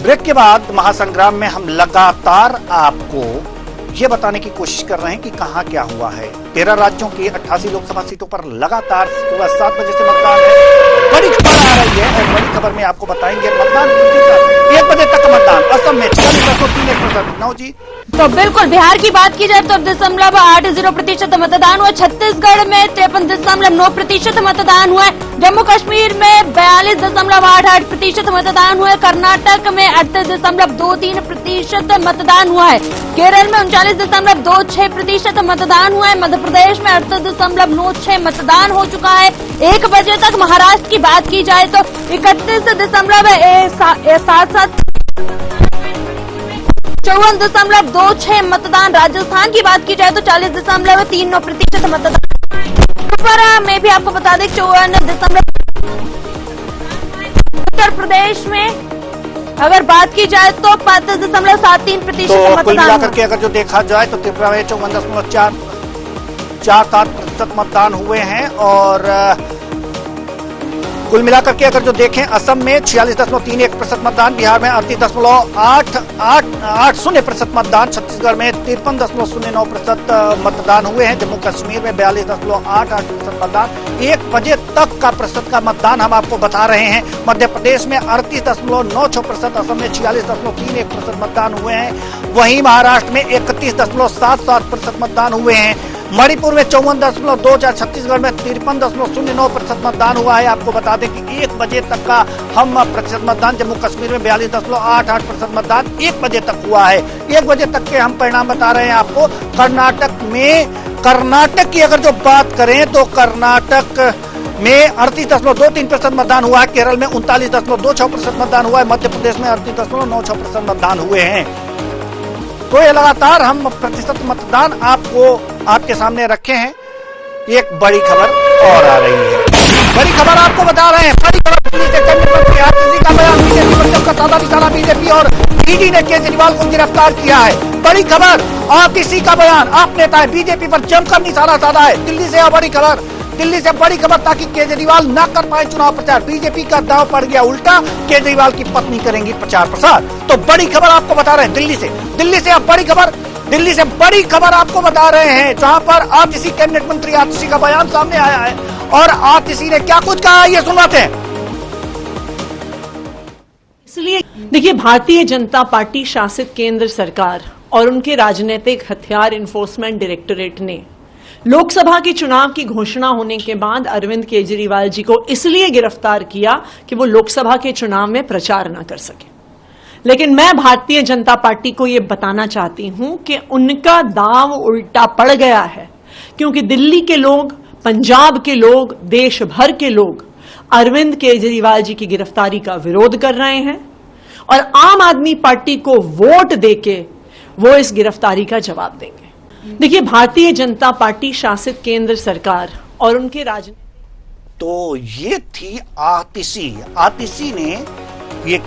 Break के बाद महासंग्राम में हम लगातार आपको ये बताने की कोशिश कर रहे हैं कि कहां क्या हुआ है। 13 राज्यों की 88 लोकसभा सीटों पर लगातार सुबह 7 बजे से मतदान है। बड़ी खबर आ रही है और बड़ी खबर में आपको बताएंगे मतदान 1 बजे तक मतदान। असम में 46.3%। नौ जी, तो बिल्कुल बिहार की बात की जाए तो 0.80% मतदान हुआ। छत्तीसगढ़ में 53.9% मतदान हुआ। जम्मू कश्मीर में 42.88% मतदान हुआ। कर्नाटक में 38.23% मतदान हुआ है। केरल में 39.26% मतदान हुआ है। मध्य प्रदेश में 38.96 मतदान हो चुका है। 1 बजे तक महाराष्ट्र की बात की जाए तो 54.26 मतदान। राजस्थान की बात की जाए तो 40.39% मतदान। त्रिपुरा में भी आपको बता दें 54. उत्तर प्रदेश में अगर बात की जाए तो 35.73% तो मतदान। कुल मिलाकर के अगर जो देखा जाए तो त्रिपुरा में 54.47% मतदान हुए हैं और कुल मिलाकर के अगर जो देखें असम में 46.31% मतदान, बिहार में 38.80% मतदान, छत्तीसगढ़ में 53.09% मतदान हुए हैं, जम्मू कश्मीर में 42.88% मतदान। 1 बजे तक का प्रतिशत का मतदान हम आपको बता रहे हैं। मध्य प्रदेश में 38.96%, असम में 46.31% मतदान हुए हैं। वहीं महाराष्ट्र में 31.77% मतदान हुए हैं। मणिपुर में 54.24, छत्तीसगढ़ में 53.09% मतदान हुआ है। आपको बता दें कि 1 बजे तक का हम प्रतिशत मतदान, जम्मू कश्मीर में 42.88% मतदान 1 बजे तक हुआ है। 1 बजे तक के हम परिणाम बता रहे हैं आपको। कर्नाटक की अगर जो बात करें तो कर्नाटक में 38.23% मतदान हुआ है। केरल में 39.26% मतदान हुआ है। मध्य प्रदेश में 38.96% मतदान हुए हैं। तो ये लगातार हम प्रतिशत मतदान आपको आपके सामने रखे हैं। एक बड़ी खबर और आ रही है। बड़ी खबर आपको बता रहे हैं। बड़ी खबर दिल्ली से केंद्रीय मंत्री आतिशी का बयान, बीजेपी बच्चों का साधा निशाना बीजेपी और ईडी ने केजरीवाल को गिरफ्तार किया है। बड़ी खबर, आतिशी का बयान, आप नेता है बीजेपी पर जमकर निशाना साधा है। दिल्ली से बड़ी खबर, दिल्ली से बड़ी खबर ताकि केजरीवाल न कर पाए चुनाव प्रचार। बीजेपी का दांव पड़ गया उल्टा, केजरीवाल की पत्नी करेंगी प्रचार प्रसार। तो बड़ी खबर आपको बता रहे हैं दिल्ली से अब बड़ी खबर, दिल्ली से बड़ी खबर आपको बता रहे हैं, जहां पर आतिशी कैबिनेट मंत्री आतिशी का बयान सामने आया है। और आतिशी ने क्या कुछ कहा ये सुनवाते हैं। इसलिए देखिए, भारतीय जनता पार्टी शासित केंद्र सरकार और उनके राजनीतिक हथियार इन्फोर्समेंट डायरेक्टोरेट ने लोकसभा के चुनाव की घोषणा होने के बाद अरविंद केजरीवाल जी को इसलिए गिरफ्तार किया कि वो लोकसभा के चुनाव में प्रचार न कर सके। लेकिन मैं भारतीय जनता पार्टी को यह बताना चाहती हूं कि उनका दांव उल्टा पड़ गया है, क्योंकि दिल्ली के लोग, पंजाब के लोग, देश भर के लोग अरविंद केजरीवाल जी की गिरफ्तारी का विरोध कर रहे हैं और आम आदमी पार्टी को वोट देके वो इस गिरफ्तारी का जवाब देंगे। देखिए, भारतीय जनता पार्टी शासित केंद्र सरकार और उनके तो ये थी आतिशी ने एक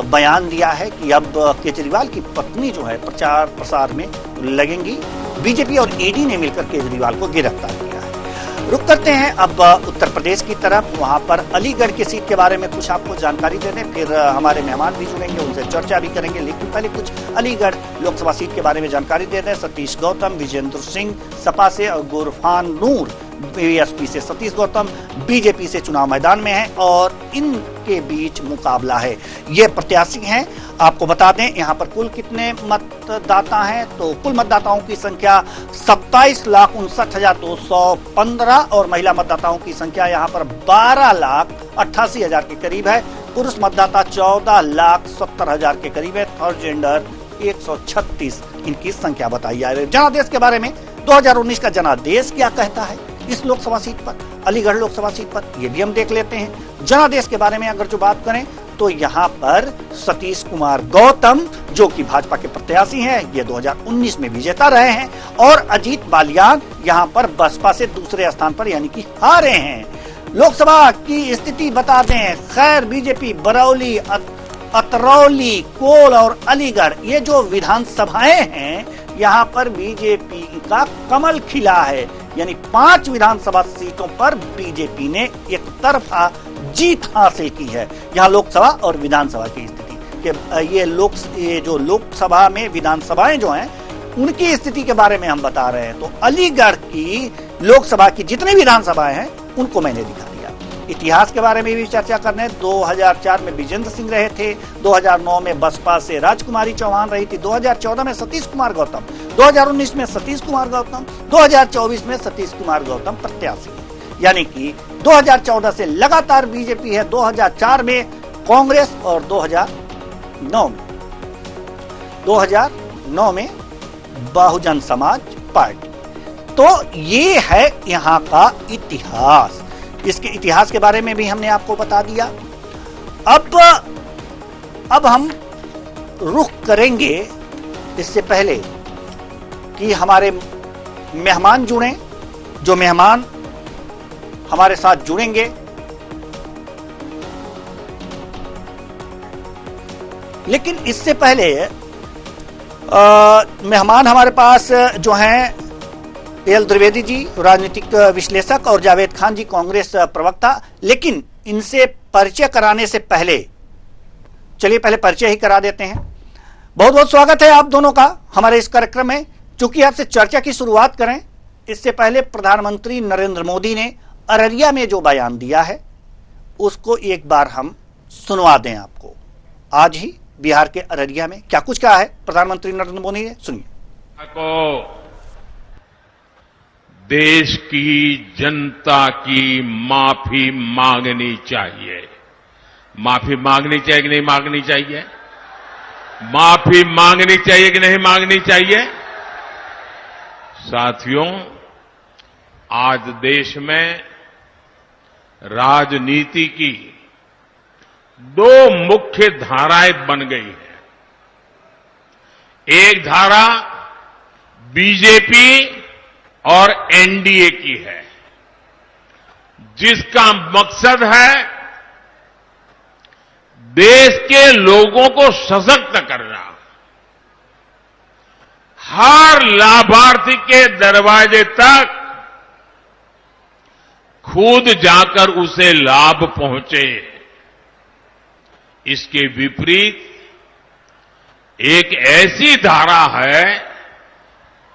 बयान दिया है कि अब केजरीवाल की पत्नी जो है प्रचार प्रसार में लगेंगी। बीजेपी और ईडी ने मिलकर केजरीवाल को गिरफ्तार किया है। रुक करते हैं अब उत्तर प्रदेश की तरफ। वहां पर अलीगढ़ की सीट के बारे में कुछ आपको जानकारी दे दें, फिर हमारे मेहमान भी जुड़ेंगे, उनसे चर्चा भी करेंगे। लेकिन पहले कुछ अलीगढ़ लोकसभा सीट के बारे में जानकारी दे दें। सतीश गौतम विजेंद्र सिंह सपा से और गुरफान नूर बीएसपी से, सतीश गौतम बीजेपी से चुनाव मैदान में है और इनके बीच मुकाबला है। ये प्रत्याशी हैं। आपको बता दें यहाँ पर कुल कितने मतदाता हैं, तो कुल मतदाताओं की संख्या 27,59,215 और महिला मतदाताओं की संख्या यहाँ पर 12,88,000 के करीब है। पुरुष मतदाता 14,70,000 के करीब है। थर्ड जेंडर 136 इनकी संख्या बताई जा रही है। जनादेश के बारे में 2019 का जनादेश क्या कहता है इस लोकसभा सीट पर, अलीगढ़ लोकसभा सीट पर, ये भी हम देख लेते हैं। जनादेश के बारे में अगर जो बात करें तो यहाँ पर सतीश कुमार गौतम जो कि भाजपा के प्रत्याशी हैं, ये 2019 में विजेता रहे हैं और अजीत बालियान यहाँ पर बसपा से दूसरे स्थान पर यानी कि हारे हैं। लोकसभा की स्थिति बता दें। खैर, बीजेपी बरौली, अतरौली, कोल और अलीगढ़ ये जो विधानसभाएं हैं, यहाँ पर बीजेपी का कमल खिला है, यानी 5 विधानसभा सीटों पर बीजेपी ने एक तरफा जीत हासिल की है। यहाँ लोकसभा और विधानसभा की स्थिति। कि ये जो लोकसभा में विधानसभाएं जो हैं उनकी स्थिति के बारे में हम बता रहे हैं। तो अलीगढ़ की लोकसभा की जितनी विधानसभाएं हैं उनको मैंने दिखा दिया। इतिहास के बारे में भी चर्चा करने, 2004 में विजेंद्र सिंह रहे थे, 2009 में बसपा से राजकुमारी चौहान रही थी, 2014 में सतीश कुमार गौतम, 2019 में सतीश कुमार गौतम, 2024 में सतीश कुमार गौतम प्रत्याशी है। यानी कि 2014 से लगातार बीजेपी है, 2004 में कांग्रेस और 2009 में बहुजन समाज पार्टी। तो ये है यहाँ का इतिहास। इसके इतिहास के बारे में भी हमने आपको बता दिया। अब हम रुख करेंगे इससे पहले कि हमारे मेहमान जुड़े, जो मेहमान हमारे साथ जुड़ेंगे लेकिन इससे पहले मेहमान हमारे पास जो हैं एल द्विवेदी जी, राजनीतिक विश्लेषक, और जावेद खान जी, कांग्रेस प्रवक्ता। लेकिन इनसे परिचय कराने से पहले चलिए पहले परिचय ही करा देते हैं। बहुत बहुत स्वागत है आप दोनों का हमारे इस कार्यक्रम में। चूंकि आपसे चर्चा की शुरुआत करें इससे पहले प्रधानमंत्री नरेंद्र मोदी ने अररिया में जो बयान दिया है उसको एक बार हम सुनवा दें आपको। आज ही बिहार के अररिया में क्या कुछ कहा है प्रधानमंत्री नरेंद्र मोदी ने, सुनिए। देश की जनता की माफी मांगनी चाहिए। माफी मांगनी चाहिए कि नहीं मांगनी चाहिए? माफी मांगनी चाहिए कि नहीं मांगनी चाहिए? साथियों, आज देश में राजनीति की दो मुख्य धाराएं बन गई हैं। एक धारा बीजेपी और एनडीए की है, जिसका मकसद है देश के लोगों को सशक्त करना, हर लाभार्थी के दरवाजे तक खुद जाकर उसे लाभ पहुंचे। इसके विपरीत एक ऐसी धारा है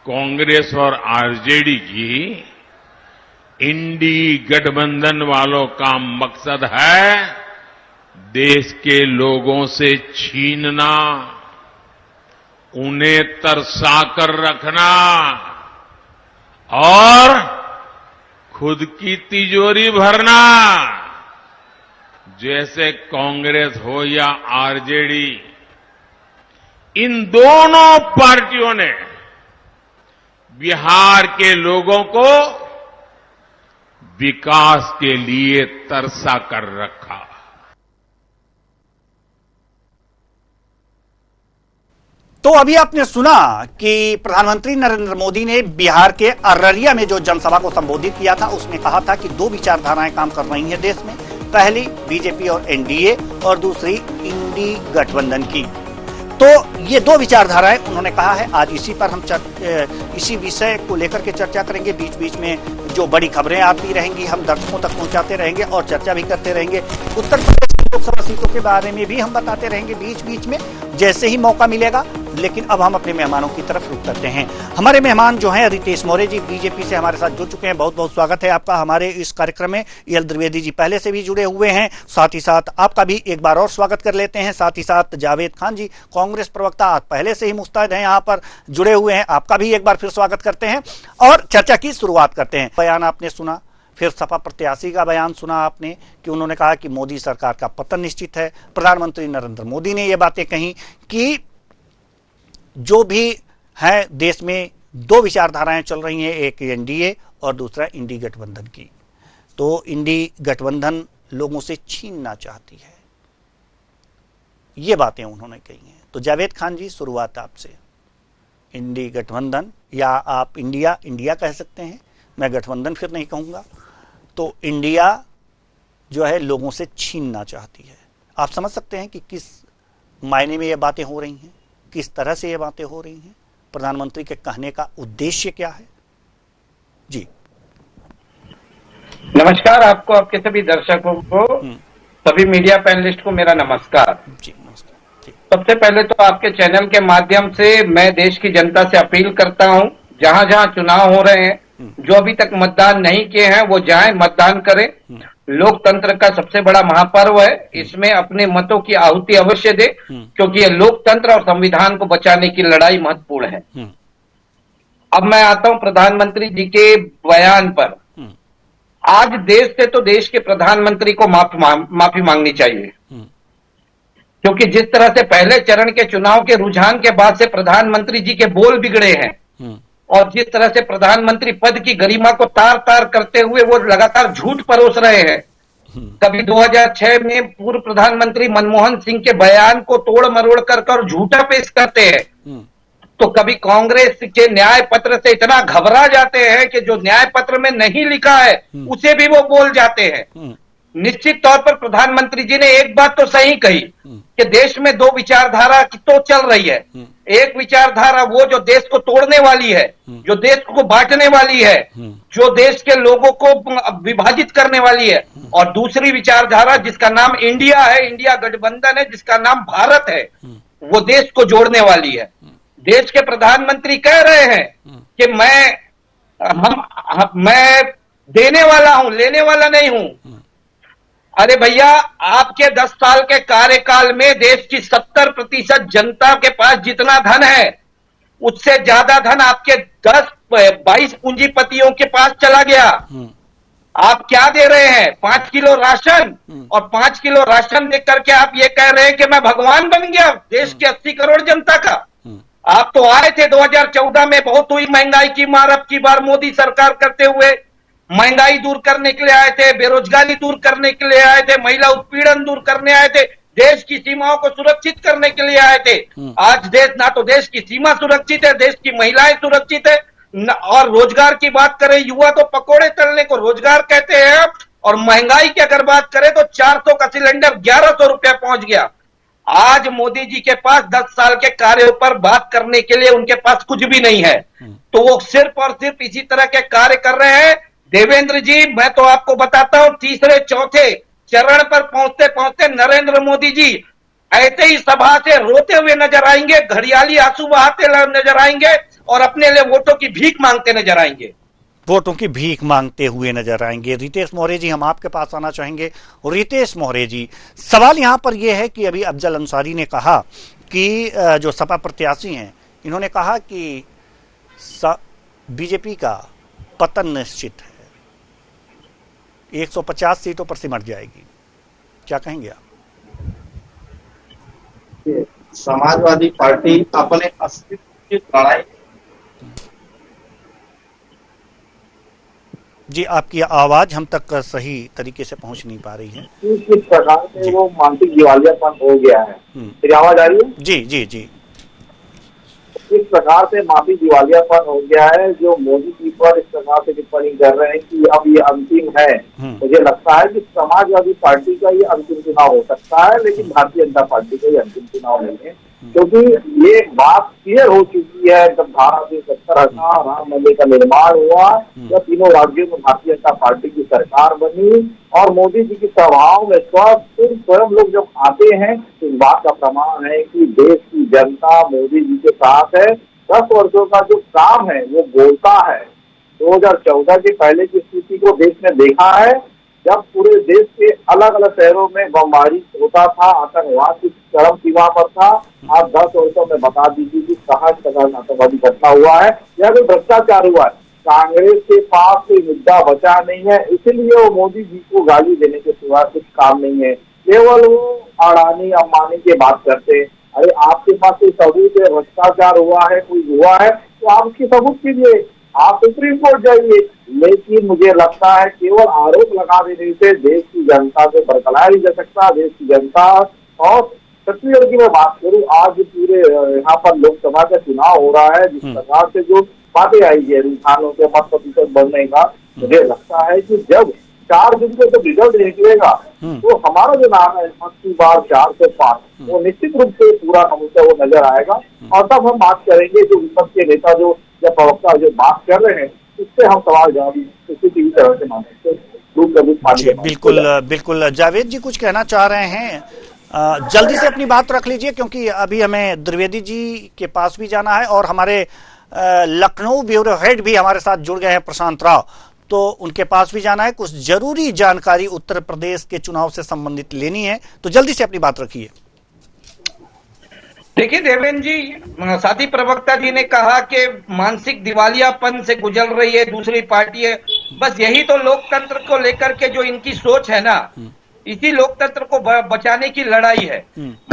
कांग्रेस और आरजेडी की, इंडी गठबंधन वालों का मकसद है देश के लोगों से छीनना, उन्हें तरसाकर रखना और खुद की तिजोरी भरना। जैसे कांग्रेस हो या आरजेडी, इन दोनों पार्टियों ने बिहार के लोगों को विकास के लिए तरसा कर रखा। तो अभी आपने सुना कि प्रधानमंत्री नरेंद्र मोदी ने बिहार के अररिया में जो जनसभा को संबोधित किया था उसमें कहा था कि दो विचारधाराएं काम कर रही हैं देश में, पहली बीजेपी और एनडीए और दूसरी इंडी गठबंधन की। तो ये दो विचारधाराएं उन्होंने कहा है। आज इसी पर हम इसी विषय को लेकर के चर्चा करेंगे। बीच बीच में जो बड़ी खबरें आती रहेंगी हम दर्शकों तक पहुंचाते रहेंगे और चर्चा भी करते रहेंगे। उत्तर प्रदेश लोकसभा सीटों के बारे में भी हम बताते रहेंगे बीच बीच में जैसे ही मौका मिलेगा। लेकिन अब हम अपने मेहमानों की तरफ रुख करते हैं। हमारे मेहमान जो हैं रितेश मौर्य जी बीजेपी से हमारे साथ जुड़ चुके हैं। बहुत बहुत स्वागत है आपका हमारे इस कार्यक्रम में। एल द्विवेदी जी पहले से भी जुड़े हुए हैं, साथ ही साथ आपका भी एक बार और स्वागत कर लेते हैं। साथ ही साथ जावेद खान जी कांग्रेस प्रवक्ता आज पहले से ही मुस्तैद हैं, यहाँ पर जुड़े हुए हैं, आपका भी एक बार फिर स्वागत करते हैं और चर्चा की शुरुआत करते हैं। बयान आपने सुना, फिर सपा प्रत्याशी का बयान सुना आपने कि उन्होंने कहा कि मोदी सरकार का पतन निश्चित है। प्रधानमंत्री नरेंद्र मोदी ने ये बातें कही कि जो भी है देश में दो विचारधाराएं चल रही हैं, एक एनडीए और दूसरा इंडी गठबंधन की। तो इंडी गठबंधन लोगों से छीनना चाहती है, ये बातें उन्होंने कही हैं। तो जावेद खान जी शुरुआत आपसे। इंडी गठबंधन या आप इंडिया कह सकते हैं, मैं गठबंधन फिर नहीं कहूंगा। तो इंडिया जो है लोगों से छीनना चाहती है। आप समझ सकते हैं कि किस मायने में ये बातें हो रही हैं, किस तरह से ये बातें हो रही हैं, प्रधानमंत्री के कहने का उद्देश्य क्या है? जी नमस्कार आपको, आपके सभी दर्शकों को, सभी मीडिया पैनलिस्ट को मेरा नमस्कार। जी नमस्कार। सबसे पहले तो आपके चैनल के माध्यम से मैं देश की जनता से अपील करता हूं, जहां जहां चुनाव हो रहे हैं, जो अभी तक मतदान नहीं किए हैं वो जाएं, मतदान करें। लोकतंत्र का सबसे बड़ा महापर्व है, इसमें अपने मतों की आहुति अवश्य दे, क्योंकि ये लोकतंत्र और संविधान को बचाने की लड़ाई महत्वपूर्ण है। अब मैं आता हूं प्रधानमंत्री जी के बयान पर। आज देश से तो देश के प्रधानमंत्री को माफी मांगनी चाहिए, क्योंकि जिस तरह से पहले चरण के चुनाव के रुझान के बाद से प्रधानमंत्री जी के बोल बिगड़े हैं और जिस तरह से प्रधानमंत्री पद की गरिमा को तार तार करते हुए वो लगातार झूठ परोस रहे हैं। कभी 2006 में पूर्व प्रधानमंत्री मनमोहन सिंह के बयान को तोड़ मरोड़ कर झूठा पेश करते हैं, तो कभी कांग्रेस के न्याय पत्र से इतना घबरा जाते हैं कि जो न्याय पत्र में नहीं लिखा है उसे भी वो बोल जाते हैं। निश्चित तौर पर प्रधानमंत्री जी ने एक बात तो सही कही कि देश में दो विचारधारा तो चल रही है। एक विचारधारा वो जो देश को तोड़ने वाली है, जो देश को बांटने वाली है, जो देश के लोगों को विभाजित करने वाली है, और दूसरी विचारधारा जिसका नाम इंडिया है, इंडिया गठबंधन है, जिसका नाम भारत है, वो देश को जोड़ने वाली है। देश के प्रधानमंत्री कह रहे हैं कि मैं देने वाला हूं, लेने वाला नहीं हूं। अरे भैया, आपके 10 साल के कार्यकाल में देश की 70% जनता के पास जितना धन है उससे ज्यादा धन आपके 10-22 पूंजीपतियों के पास चला गया। आप क्या दे रहे हैं? 5 किलो राशन, और 5 किलो राशन दे करके आप ये कह रहे हैं कि मैं भगवान बन गया देश की 80 करोड़ जनता का। आप तो आए थे 2014 में, बहुत हुई महंगाई की मार, अब की बार मोदी सरकार करते हुए महंगाई दूर करने के लिए आए थे, बेरोजगारी दूर करने के लिए आए थे, महिला उत्पीड़न दूर करने आए थे, देश की सीमाओं को सुरक्षित करने के लिए आए थे। आज देश ना तो देश की सीमा सुरक्षित है, देश की महिलाएं सुरक्षित है, और रोजगार की बात करें, युवा तो पकोड़े तलने को रोजगार कहते हैं, और महंगाई की अगर बात करें तो 400 का सिलेंडर 1100 रुपया पहुंच गया। आज मोदी जी के पास 10 साल के कार्यों पर बात करने के लिए उनके पास कुछ भी नहीं है, तो वो सिर्फ और सिर्फ इसी तरह के कार्य कर रहे हैं। देवेंद्र जी, मैं तो आपको बताता हूं, तीसरे चौथे चरण पर पहुंचते पहुंचते नरेंद्र मोदी जी ऐसे ही सभा से रोते हुए नजर आएंगे, घड़ियाली आंसू बहाते नजर आएंगे, और अपने लिए वोटों की भीख मांगते नजर आएंगे। वोटों की भीख मांगते हुए नजर आएंगे। रितेश मौर्य जी, हम आपके पास आना चाहेंगे। और रितेश मौर्य जी, सवाल यहां पर यह है कि अभी अफजल अंसारी ने कहा कि जो सपा प्रत्याशी हैं, इन्होंने कहा कि बीजेपी का पतन निश्चित है, 150 सीटों पर सिमट जाएगी। क्या कहेंगे आप? समाजवादी पार्टी अपने अस्तित्व की लड़ाई। जी, आपकी आवाज हम तक सही तरीके से पहुंच नहीं पा रही है। किस प्रकार से वो मानसिक दिवालियापन हो गया है। मेरी आवाज आ रही है? जी जी जी। इस प्रकार से माफी दिवालियापन हो गया है, जो मोदी जी पर इस प्रकार से टिप्पणी कर रहे हैं कि अब ये अंतिम है। मुझे लगता है कि समाजवादी पार्टी का ये अंतिम चुनाव हो सकता है, लेकिन भारतीय जनता पार्टी का ये अंतिम चुनाव नहीं है, क्योंकि ये बात क्लियर हो चुकी है। जब धारा 370 का राम मंदिर का निर्माण हुआ, जब तीनों राज्यों में भारतीय जनता पार्टी की सरकार बनी, और मोदी जी की सभाओं में स्वयं लोग जब आते हैं, तो इस बात का प्रमाण है कि देश की जनता मोदी जी के साथ है। 10 वर्षों का जो काम है वो बोलता है। 2014 के पहले की स्थिति को देश ने देखा है, जब पूरे देश के अलग अलग शहरों में बमबारी होता था, आतंकवाद की चरम सीमा पर था। आप 10 वर्षों में बता दीजिए कि कहाँ आतंकवादी घटना हुआ है या फिर भ्रष्टाचार हुआ है। कांग्रेस के पास कोई मुद्दा बचा नहीं है, इसलिए वो मोदी जी को गाली देने के सिवा कुछ काम नहीं है। केवल वो अडानी अंबानी की बात करते हैं। अरे आपके पास कोई सबूत है, भ्रष्टाचार हुआ है, कोई हुआ है, तो आप उसकी सबूत कीजिए, आप सुप्रीम कोर्ट जाइए। लेकिन मुझे लगता है केवल आरोप लगा देने से देश की जनता को बरकरार नहीं जा सकता। देश की जनता, और छत्तीसगढ़ की मैं बात करूं, आज पूरे यहाँ पर लोकसभा का चुनाव हो रहा है, जिस प्रकार से जो बातें आई है रुझानों के 5% बढ़ने का, मुझे लगता है कि जब 4 दिन को जब रिजल्ट निकलेगा तो हमारा जो नाम है 4 से 5, वो निश्चित रूप से पूरा नमूना वो नजर आएगा। और तब हम बात करेंगे, जो विपक्ष के नेता जो प्रवक्ता जो बात कर रहे हैं, उससे हम सवाल जवाब किसी भी तरह से मान सकते हैं। बिल्कुल बिल्कुल। जावेद जी कुछ कहना चाह रहे हैं? जल्दी से अपनी बात रख लीजिए, क्योंकि अभी हमें द्विवेदी जी के पास भी जाना है और हमारे लखनऊ ब्यूरो हेड भी हमारे साथ जुड़ गए हैं, प्रशांत राव, तो उनके पास भी जाना है। कुछ जरूरी जानकारी उत्तर प्रदेश के चुनाव से संबंधित लेनी है, तो जल्दी से अपनी बात रखिए। देखिए देवेंद्र जी, साथी प्रवक्ता जी ने कहा कि मानसिक दिवालियापन से गुजर रही है दूसरी पार्टी है। बस यही तो लोकतंत्र को लेकर के जो इनकी सोच है ना, इसी लोकतंत्र को बचाने की लड़ाई है।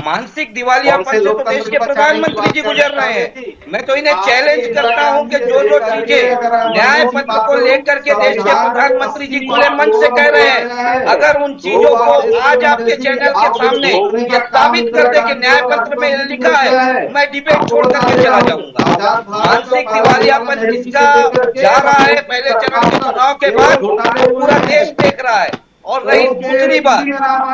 मानसिक दिवालियापन से तो देश के प्रधानमंत्री जी गुजर रहे हैं। मैं तो इन्हें चैलेंज करता हूं कि जो जो चीजें न्याय पत्र को लेकर के देश के प्रधानमंत्री जी खुले मन से कह रहे हैं, अगर उन चीजों को आज आपके चैनल के सामने ये साबित कर दे कि न्याय पत्र में लिखा है, मैं डिबेट छोड़ करके चला जाऊंगा। मानसिक दिवालियापन जिसका जा रहा है पहले चरण के चुनाव के बाद, पूरा देश देख रहा है। और रही दूसरी बात,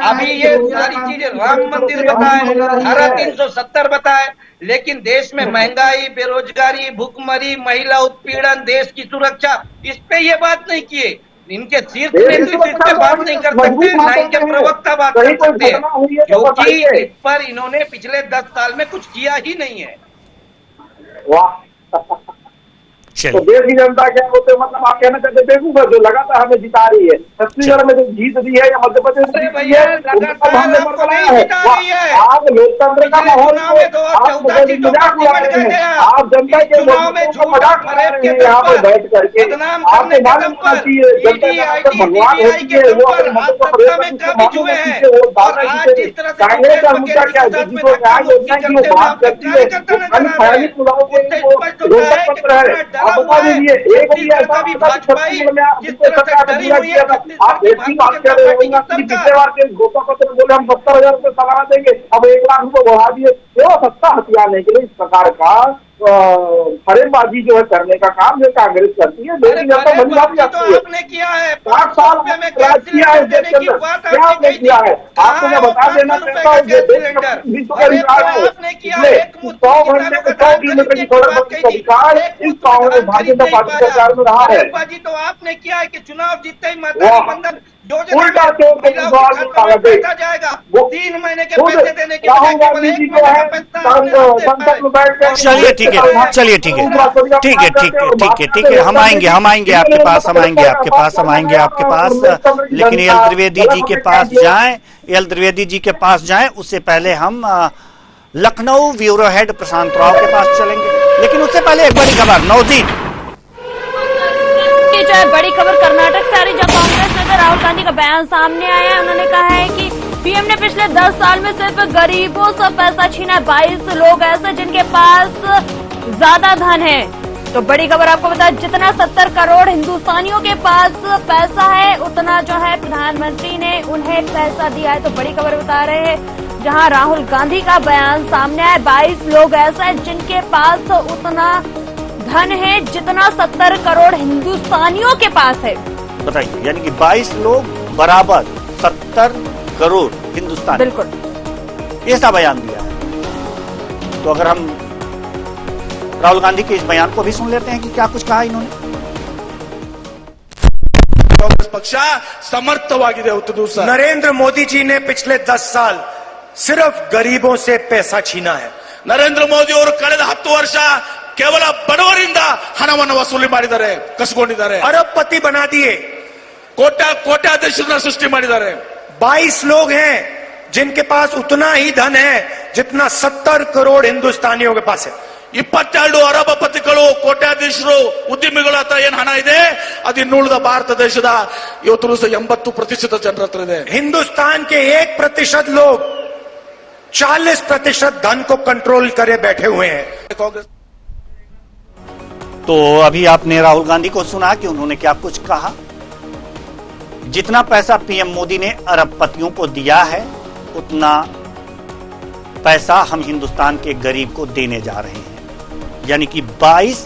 अभी ये सारी चीजें राम मंदिर बताए, धारा 370 बताए, लेकिन देश में महंगाई, बेरोजगारी, भूखमरी, महिला उत्पीड़न, देश की सुरक्षा, इस पे ये बात नहीं किए। इनके शीर्ष नेतृत्व इस पे बात नहीं कर सकते, ना इनके प्रवक्ता बात कर सकते हैं, क्योंकि इस पर इन्होंने पिछले 10 साल में कुछ किया ही नहीं है। वाह, तो देश की जनता क्या होते, मतलब आप कहना चाहते बेवकूफ जो लगातार हमें जिता रही है, छत्तीसगढ़ में जो जीत दी है या मध्य प्रदेश में जीत दी है, आप लोकतंत्र का माहौल आप मजाक उड़ा रहे हैं, आप जनता के मजाक उड़ा रहे हैं यहाँ पे बैठ करके। आपको मालूम होना चाहिए जनता भगवान होती है, वो अपने मध्य प्रदेश में वोट डालना चाहिए। कांग्रेस का मुद्दा क्या है, जिसको न्याय योजना की वो बात करती है, खाली चुनाव के लिए वो रोचक पत्र है। आप बता दीजिए, एक भी ऐसा छत्तीसगढ़ में आप एक ही बात कर रहे होंगे कि पिछले बार के घोषणा पत्र बोले हम 70,000 रुपये सालाना देंगे, अब 1 लाख रुपये बढ़ा दिए। केवल सत्ता हथियाने के लिए इस प्रकार का फरेबबाजी जो है करने का काम जो कांग्रेस करती है, लेकिन जनता बनी बात जाती है। 5 साल में राज किया है देश के अंदर, क्या आपने किया है? आपको मैं बता देना चाहता हूँ, देश का विश्व का रिकॉर्ड है, पिछले 100 घंटे में 100 किलोमीटर की सड़क का विकास इस कांग्रेस भारतीय जनता पार्टी सरकार में रहा है। तो आपने किया है कि चुनाव जीतते ही मतदान उल्टा जाएगा, 3 महीने के पैसे देने के राहुल गांधी जी जो है संसद में बैठ कर, चलिए ठीक है, चलिए ठीक है, ठीक है, ठीक है, ठीक है, ठीक है, हम आएंगे आपके पास, हम आएंगे आपके पास, लेकिन एल द्विवेदी जी के पास जाएं, एल द्विवेदी जी के पास जाएं, उससे पहले हम लखनऊ ब्यूरो हेड प्रशांत राव के पास चलेंगे। लेकिन उससे पहले एक बड़ी खबर, नौजीन जो है बड़ी खबर कर्नाटक से आ रही, जब कांग्रेस नेता राहुल गांधी का बयान सामने आया है। उन्होंने कहा है कि पीएम ने पिछले 10 साल में सिर्फ गरीबों से पैसा छीना। 22 लोग ऐसे जिनके पास ज्यादा धन है। तो बड़ी खबर आपको बता, जितना 70 करोड़ हिंदुस्तानियों के पास पैसा है, उतना जो है प्रधानमंत्री ने उन्हें पैसा दिया है। तो बड़ी खबर बता रहे हैं, जहां राहुल गांधी का बयान सामने आया, 22 लोग ऐसे हैं जिनके पास उतना धन है जितना 70 करोड़ हिंदुस्तानियों के पास है। बताइए, यानी कि 22 लोग बराबर 70 करोड़ हिंदुस्तान, बिल्कुल ऐसा बयान दिया है। तो अगर हम राहुल गांधी के इस बयान को भी सुन लेते हैं कि क्या कुछ कहा इन्होंने। कांग्रेस पक्ष समर्थवाಗಿದೆ होते दूसरा, नरेंद्र मोदी जी ने पिछले 10 साल सिर्फ गरीबों से पैसा छीना है। नरेंद्र मोदी और ಕಳೆದ 10 ವರ್ಷ ಕೇವಲ ಬಡವರಿಂದ ಹಣವನ್ನು ವಸೂಲಿ ಮಾಡಿದ್ದಾರೆ, ಕಸಿಕೊಂಡಿದ್ದಾರೆ, ಅರಬಪತಿ बना दिए, ಕೋಟ್ಯಾಧೀಶರನ್ನ ಸೃಷ್ಟಿ ಮಾಡಿದ್ದಾರೆ। 22 लोग हैं जिनके पास उतना ही धन है जितना 70 करोड़ हिंदुस्तानियों के पास है। 22 ಅರಬಪತಿಗಳು, ಕೋಟ್ಯಾಧೀಶರು, ಉದ್ಯಮಿಗಳ ಹತ್ರ ಏನ್ ಹಣ ಇದೆ, ಅದು ಇನ್ನುಳಿದ ಭಾರತ ದೇಶದ ಇವತ್ತು 80% ಜನರ ಹತ್ರ ಇದೆ। हिंदुस्तान के 1% लोग 40% धन को कंट्रोल करे बैठे हुए हैं। कांग्रेस तो अभी आपने राहुल गांधी को सुना कि उन्होंने क्या कुछ कहा। जितना पैसा पीएम मोदी ने अरबपतियों को दिया है, उतना पैसा हम हिंदुस्तान के गरीब को देने जा रहे हैं। यानी कि 22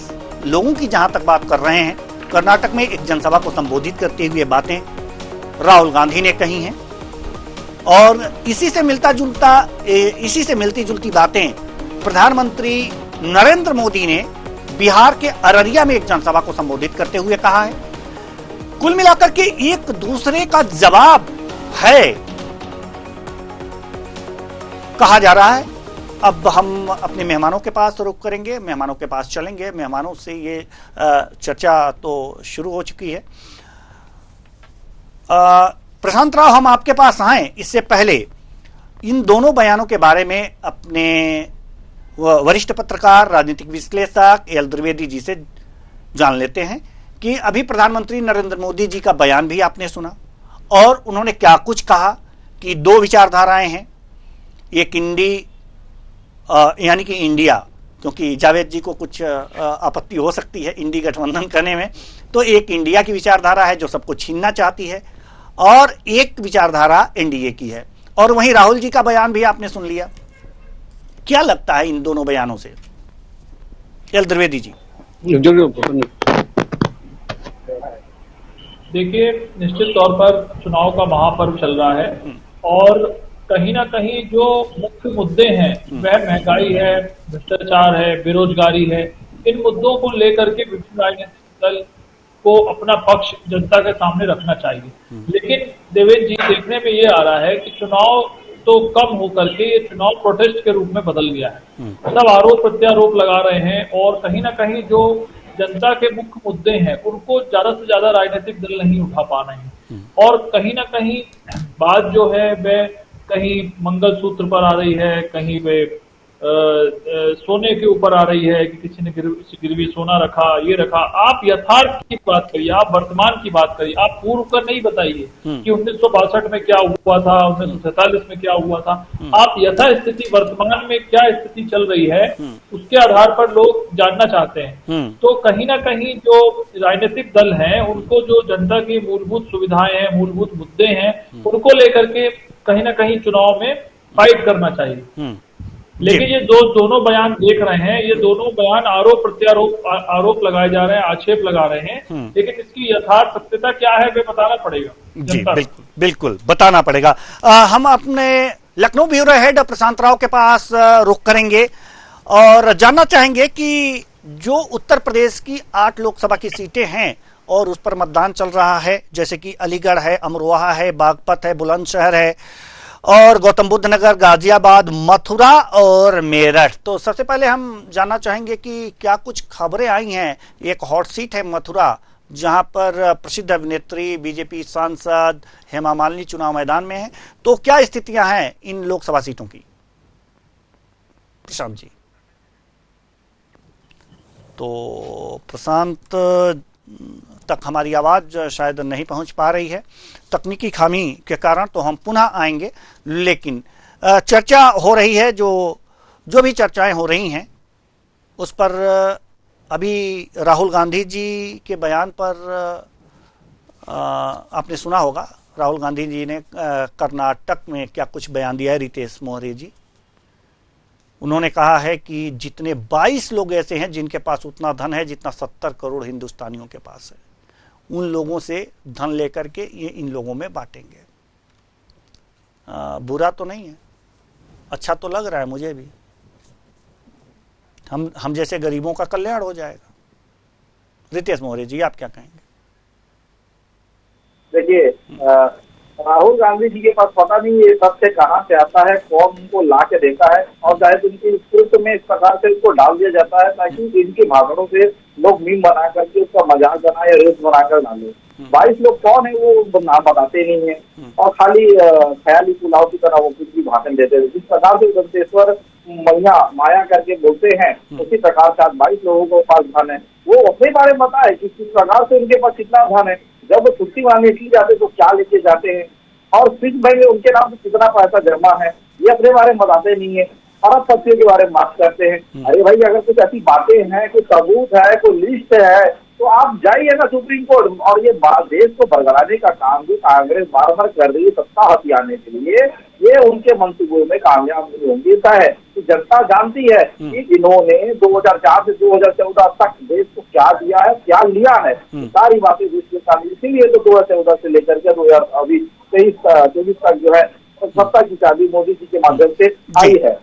लोगों की जहां तक बात कर रहे हैं, कर्नाटक में एक जनसभा को संबोधित करते हुए बातें राहुल गांधी ने कही हैं। और इसी से मिलती जुलती बातें प्रधानमंत्री नरेंद्र मोदी ने बिहार के अररिया में एक जनसभा को संबोधित करते हुए कहा है। कुल मिलाकर के एक दूसरे का जवाब है। कहा जा रहा है। अब हम अपने मेहमानों के पास रुख करेंगे, मेहमानों के पास चलेंगे। मेहमानों से ये चर्चा तो शुरू हो चुकी है। प्रशांत राव, हम आपके पास आए इससे पहले इन दोनों बयानों के बारे में अपने वरिष्ठ पत्रकार, राजनीतिक विश्लेषक एल द्विवेदी जी से जान लेते हैं कि अभी प्रधानमंत्री नरेंद्र मोदी जी का बयान भी आपने सुना और उन्होंने क्या कुछ कहा कि दो विचारधाराएं हैं, एक यानी कि इंडिया, क्योंकि जावेद जी को कुछ आपत्ति हो सकती है इंडी गठबंधन करने में, तो एक इंडिया की विचारधारा है जो सबको छीनना चाहती है और एक विचारधारा एनडीए की है। और वहीं राहुल जी का बयान भी आपने सुन लिया। क्या लगता है इन दोनों बयानों से? एल द्विवेदी जी। देखिए, निश्चित तौर पर चुनाव का महापर्व चल रहा है और कहीं ना कहीं जो मुख्य मुद्दे हैं वह महंगाई है, भ्रष्टाचार है, बेरोजगारी है। इन मुद्दों को लेकर के विभिन्न राजनीतिक दल को अपना पक्ष जनता के सामने रखना चाहिए। लेकिन देवेंद्र जी, देखने में ये आ रहा है कि चुनाव तो कम होकर के ये चुनाव प्रोटेस्ट के रूप में बदल गया है। सब आरोप प्रत्यारोप लगा रहे हैं और कहीं ना कहीं जो जनता के मुख्य मुद्दे हैं उनको ज्यादा से ज्यादा राजनीतिक दल नहीं उठा पा रहे हैं और कहीं ना कहीं बात जो है वह कहीं मंगलसूत्र पर आ रही है, कहीं वे सोने के ऊपर आ रही है कि किसी ने गिरवी सोना रखा, ये रखा। आप यथार्थ की बात करिए, आप वर्तमान की बात करिए, आप पूर्व कर नहीं बताइए कि 1962 में क्या हुआ था, 1947 में क्या हुआ था। आप यथास्थिति वर्तमान में क्या स्थिति चल रही है उसके आधार पर लोग जानना चाहते हैं। तो कहीं ना कहीं जो राजनीतिक दल हैं उनको जो जनता की मूलभूत सुविधाएं हैं, मूलभूत मुद्दे हैं, उनको लेकर के कहीं ना कहीं चुनाव में फाइट करना चाहिए। लेकिन ये दोनों बयान देख रहे हैं, ये दोनों बयान आरोप लगाए जा रहे हैं, आक्षेप लगा रहे हैं, लेकिन इसकी यथार्थ सत्यता क्या है वे बताना पड़ेगा। जी बिल्कुल बताना पड़ेगा। हम अपने लखनऊ ब्यूरो हेड प्रशांत राव के पास रुख करेंगे और जानना चाहेंगे कि जो उत्तर प्रदेश की 8 लोकसभा की सीटें हैं और उस पर मतदान चल रहा है, जैसे कि अलीगढ़ है, अमरोहा है, बागपत है, बुलंदशहर है और गौतम बुद्ध नगर, गाजियाबाद, मथुरा और मेरठ। तो सबसे पहले हम जानना चाहेंगे कि क्या कुछ खबरें आई हैं। एक हॉट सीट है मथुरा, जहां पर प्रसिद्ध अभिनेत्री बीजेपी सांसद हेमा मालिनी चुनाव मैदान में है। तो क्या स्थितियां हैं इन लोकसभा सीटों की, प्रशांत जी? तो प्रशांत तक हमारी आवाज शायद नहीं पहुंच पा रही है तकनीकी खामी के कारण, तो हम पुनः आएंगे। लेकिन चर्चा हो रही है, जो भी चर्चाएं हो रही हैं उस पर अभी राहुल गांधी जी के बयान पर आपने सुना होगा। राहुल गांधी जी ने कर्नाटक में क्या कुछ बयान दिया है, रितेश मोहरे जी। उन्होंने कहा है कि जितने 22 लोग ऐसे हैं जिनके पास उतना धन है जितना 70 करोड़ हिंदुस्तानियों के पास है, उन लोगों से धन लेकर के ये इन लोगों में बांटेंगे। बुरा तो नहीं है, अच्छा तो लग रहा है मुझे भी। हम जैसे गरीबों का कल्याण हो जाएगा। रितेश मोहरे जी, आप क्या कहेंगे? देखिए, राहुल गांधी जी के पास पता नहीं ये तथ्य कहाँ से आता है, कौन उनको ला के देता है और शायद उनकी स्क्रिप्ट में इस प्रकार से उसको डाल दिया जाता है ताकि इनकी भाषणों से लोग मीम बना करके उसका मजाक बनाए, रेस बनाकर डाले। 22 लोग कौन है वो नाम बताते नहीं है और खाली ख्याली पुलाव की तरह वो कुछ भी भाषण देते हैं। जिस प्रकार से दंतेश्वर माया करके बोलते हैं उसी प्रकार से 22 लोगों के पास धन है। वो अपने बारे में बताए कि किस प्रकार से उनके पास कितना धन है, जब वो छुट्टी मांगने की जाते तो क्या लेके जाते हैं और स्विस बैंक में उनके नाम से कितना पैसा जमा है, ये अपने बारे में बताते नहीं है। अरबपतियों के बारे में बात करते हैं। अरे भाई, अगर कुछ ऐसी बातें हैं, कोई सबूत है, कोई लिस्ट है, तो आप जाइए ना सुप्रीम कोर्ट। और ये देश को बरगलाने का काम भी कांग्रेस बार बार कर रही है सत्ता हथियाने के लिए, ये उनके मंसूबों में कामयाब नहीं होंगे। ऐसा है कि जनता जानती है कि इन्होंने 2004 से 2014 तक देश को क्या दिया है, क्या लिया है, सारी बातें देश के सामने। इसीलिए तो 2014 से लेकर के 2023 तक जो है सत्ता की चाबी मोदी जी के माध्यम से आई है।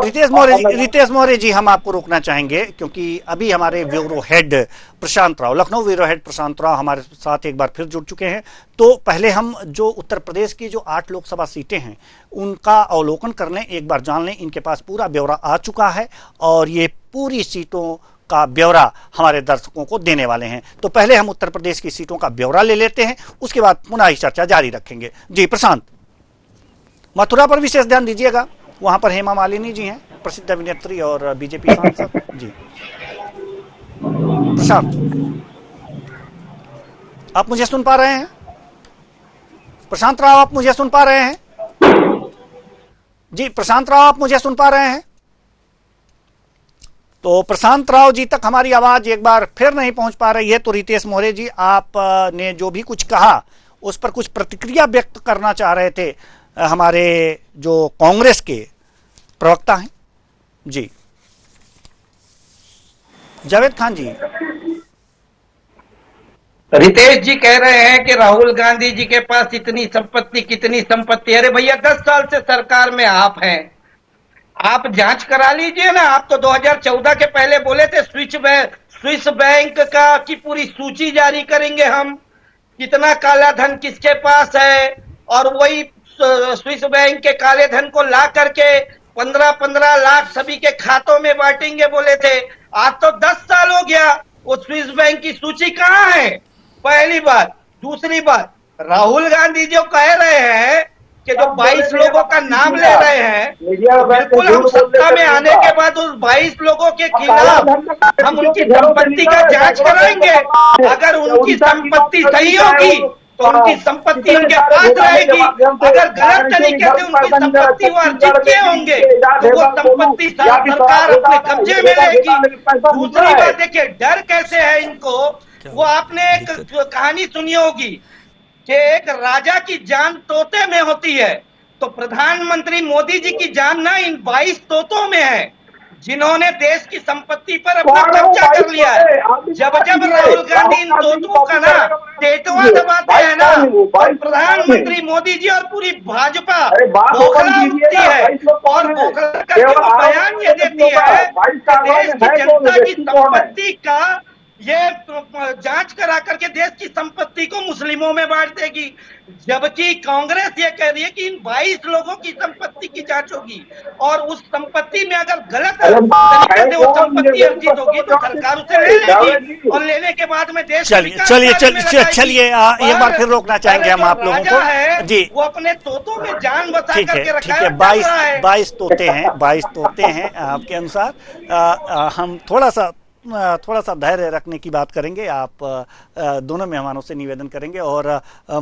रितेश मौर्य जी, हम आपको रोकना चाहेंगे क्योंकि अभी हमारे ब्यूरो हेड प्रशांत राव, लखनऊ ब्यूरो हेड प्रशांत राव हमारे साथ एक बार फिर जुड़ चुके हैं। तो पहले हम जो उत्तर प्रदेश की जो 8 लोकसभा सीटें हैं उनका अवलोकन कर लें, एक बार जान लें। इनके पास पूरा ब्यौरा आ चुका है और ये पूरी सीटों का ब्यौरा हमारे दर्शकों को देने वाले हैं। तो पहले हम उत्तर प्रदेश की सीटों का ब्यौरा ले लेते हैं, उसके बाद पुनः इस चर्चा जारी रखेंगे। जी प्रशांत, मथुरा पर विशेष ध्यान दीजिएगा, वहां पर हेमा मालिनी जी हैं, प्रसिद्ध अभिनेत्री और बीजेपी सांसद। जी प्रशांत, आप मुझे सुन पा रहे हैं? प्रशांत राव, आप मुझे सुन पा रहे हैं? जी प्रशांत राव, आप मुझे सुन पा रहे हैं? तो प्रशांत राव जी तक हमारी आवाज एक बार फिर नहीं पहुंच पा रही है। तो रितेश मौर्य जी, आपने जो भी कुछ कहा उस पर कुछ प्रतिक्रिया व्यक्त करना चाह रहे थे हमारे जो कांग्रेस के प्रवक्ता हैं। जी जावेद खान जी। रितेश जी कह रहे हैं कि राहुल गांधी जी के पास इतनी संपत्ति, कितनी संपत्ति। अरे भैया, 10 साल से सरकार में आप हैं, आप जांच करा लीजिए ना। आप तो 2014 के पहले बोले थे स्विस बैंक का की पूरी सूची जारी करेंगे हम, कितना काला धन किसके पास है, और वही स्विस बैंक के काले धन को ला करके 15-15 लाख सभी के खातों में बांटेंगे बोले थे। आज तो 10 साल हो गया, वो स्विस बैंक की सूची कहां है? पहली बात। दूसरी बात, राहुल गांधी जो कह रहे हैं कि जो 22 लोगों का नाम ले रहे हैं, बिल्कुल हम सत्ता में आने के बाद उस 22 लोगों के खिलाफ हम उनकी संपत्ति का जांच कराएंगे। अगर उनकी संपत्ति सही होगी तो उनकी संपत्ति उनके पास रहेगी, अगर गलत तरीके से उनकी संपत्ति वो अर्जित किए होंगे तो वो संपत्ति सरकार अपने कब्जे में लेगी। दूसरी बात देखिए, डर कैसे है इनको, वो आपने एक कहानी सुनी होगी कि एक राजा की जान तोते में होती है, तो प्रधानमंत्री मोदी जी की जान ना इन 22 तोतों में है, जिन्होंने देश की संपत्ति पर अपना कब्जा कर लिया है। जब जब राहुल गांधी इन तोतों का ना टेटवा दबाते हैं ना, और प्रधानमंत्री मोदी जी और पूरी भाजपा बौखला उठती है, और बौखला करके वो बयान ये देती है कि देश की जनता की संपत्ति का ये जांच करा करके देश की संपत्ति को मुस्लिमों में बांट देगी। जबकि कांग्रेस ये कह रही है कि इन 22 लोगों की संपत्ति की जांच होगी, और उस संपत्ति में अगर गलत तरीके से वो संपत्ति अर्जित होगी तो सरकार उसे ले लेगी, और लेने के बाद में देश चलिए एक बार फिर रोकना चाहेंगे हम आप लोगों को। जी, वो अपने तोतों में जान बचा करके रखा है। 22 तोते हैं, 22 तोते हैं आपके अनुसार। हम थोड़ा सा धैर्य रखने की बात करेंगे। आप दोनों मेहमानों से निवेदन करेंगे और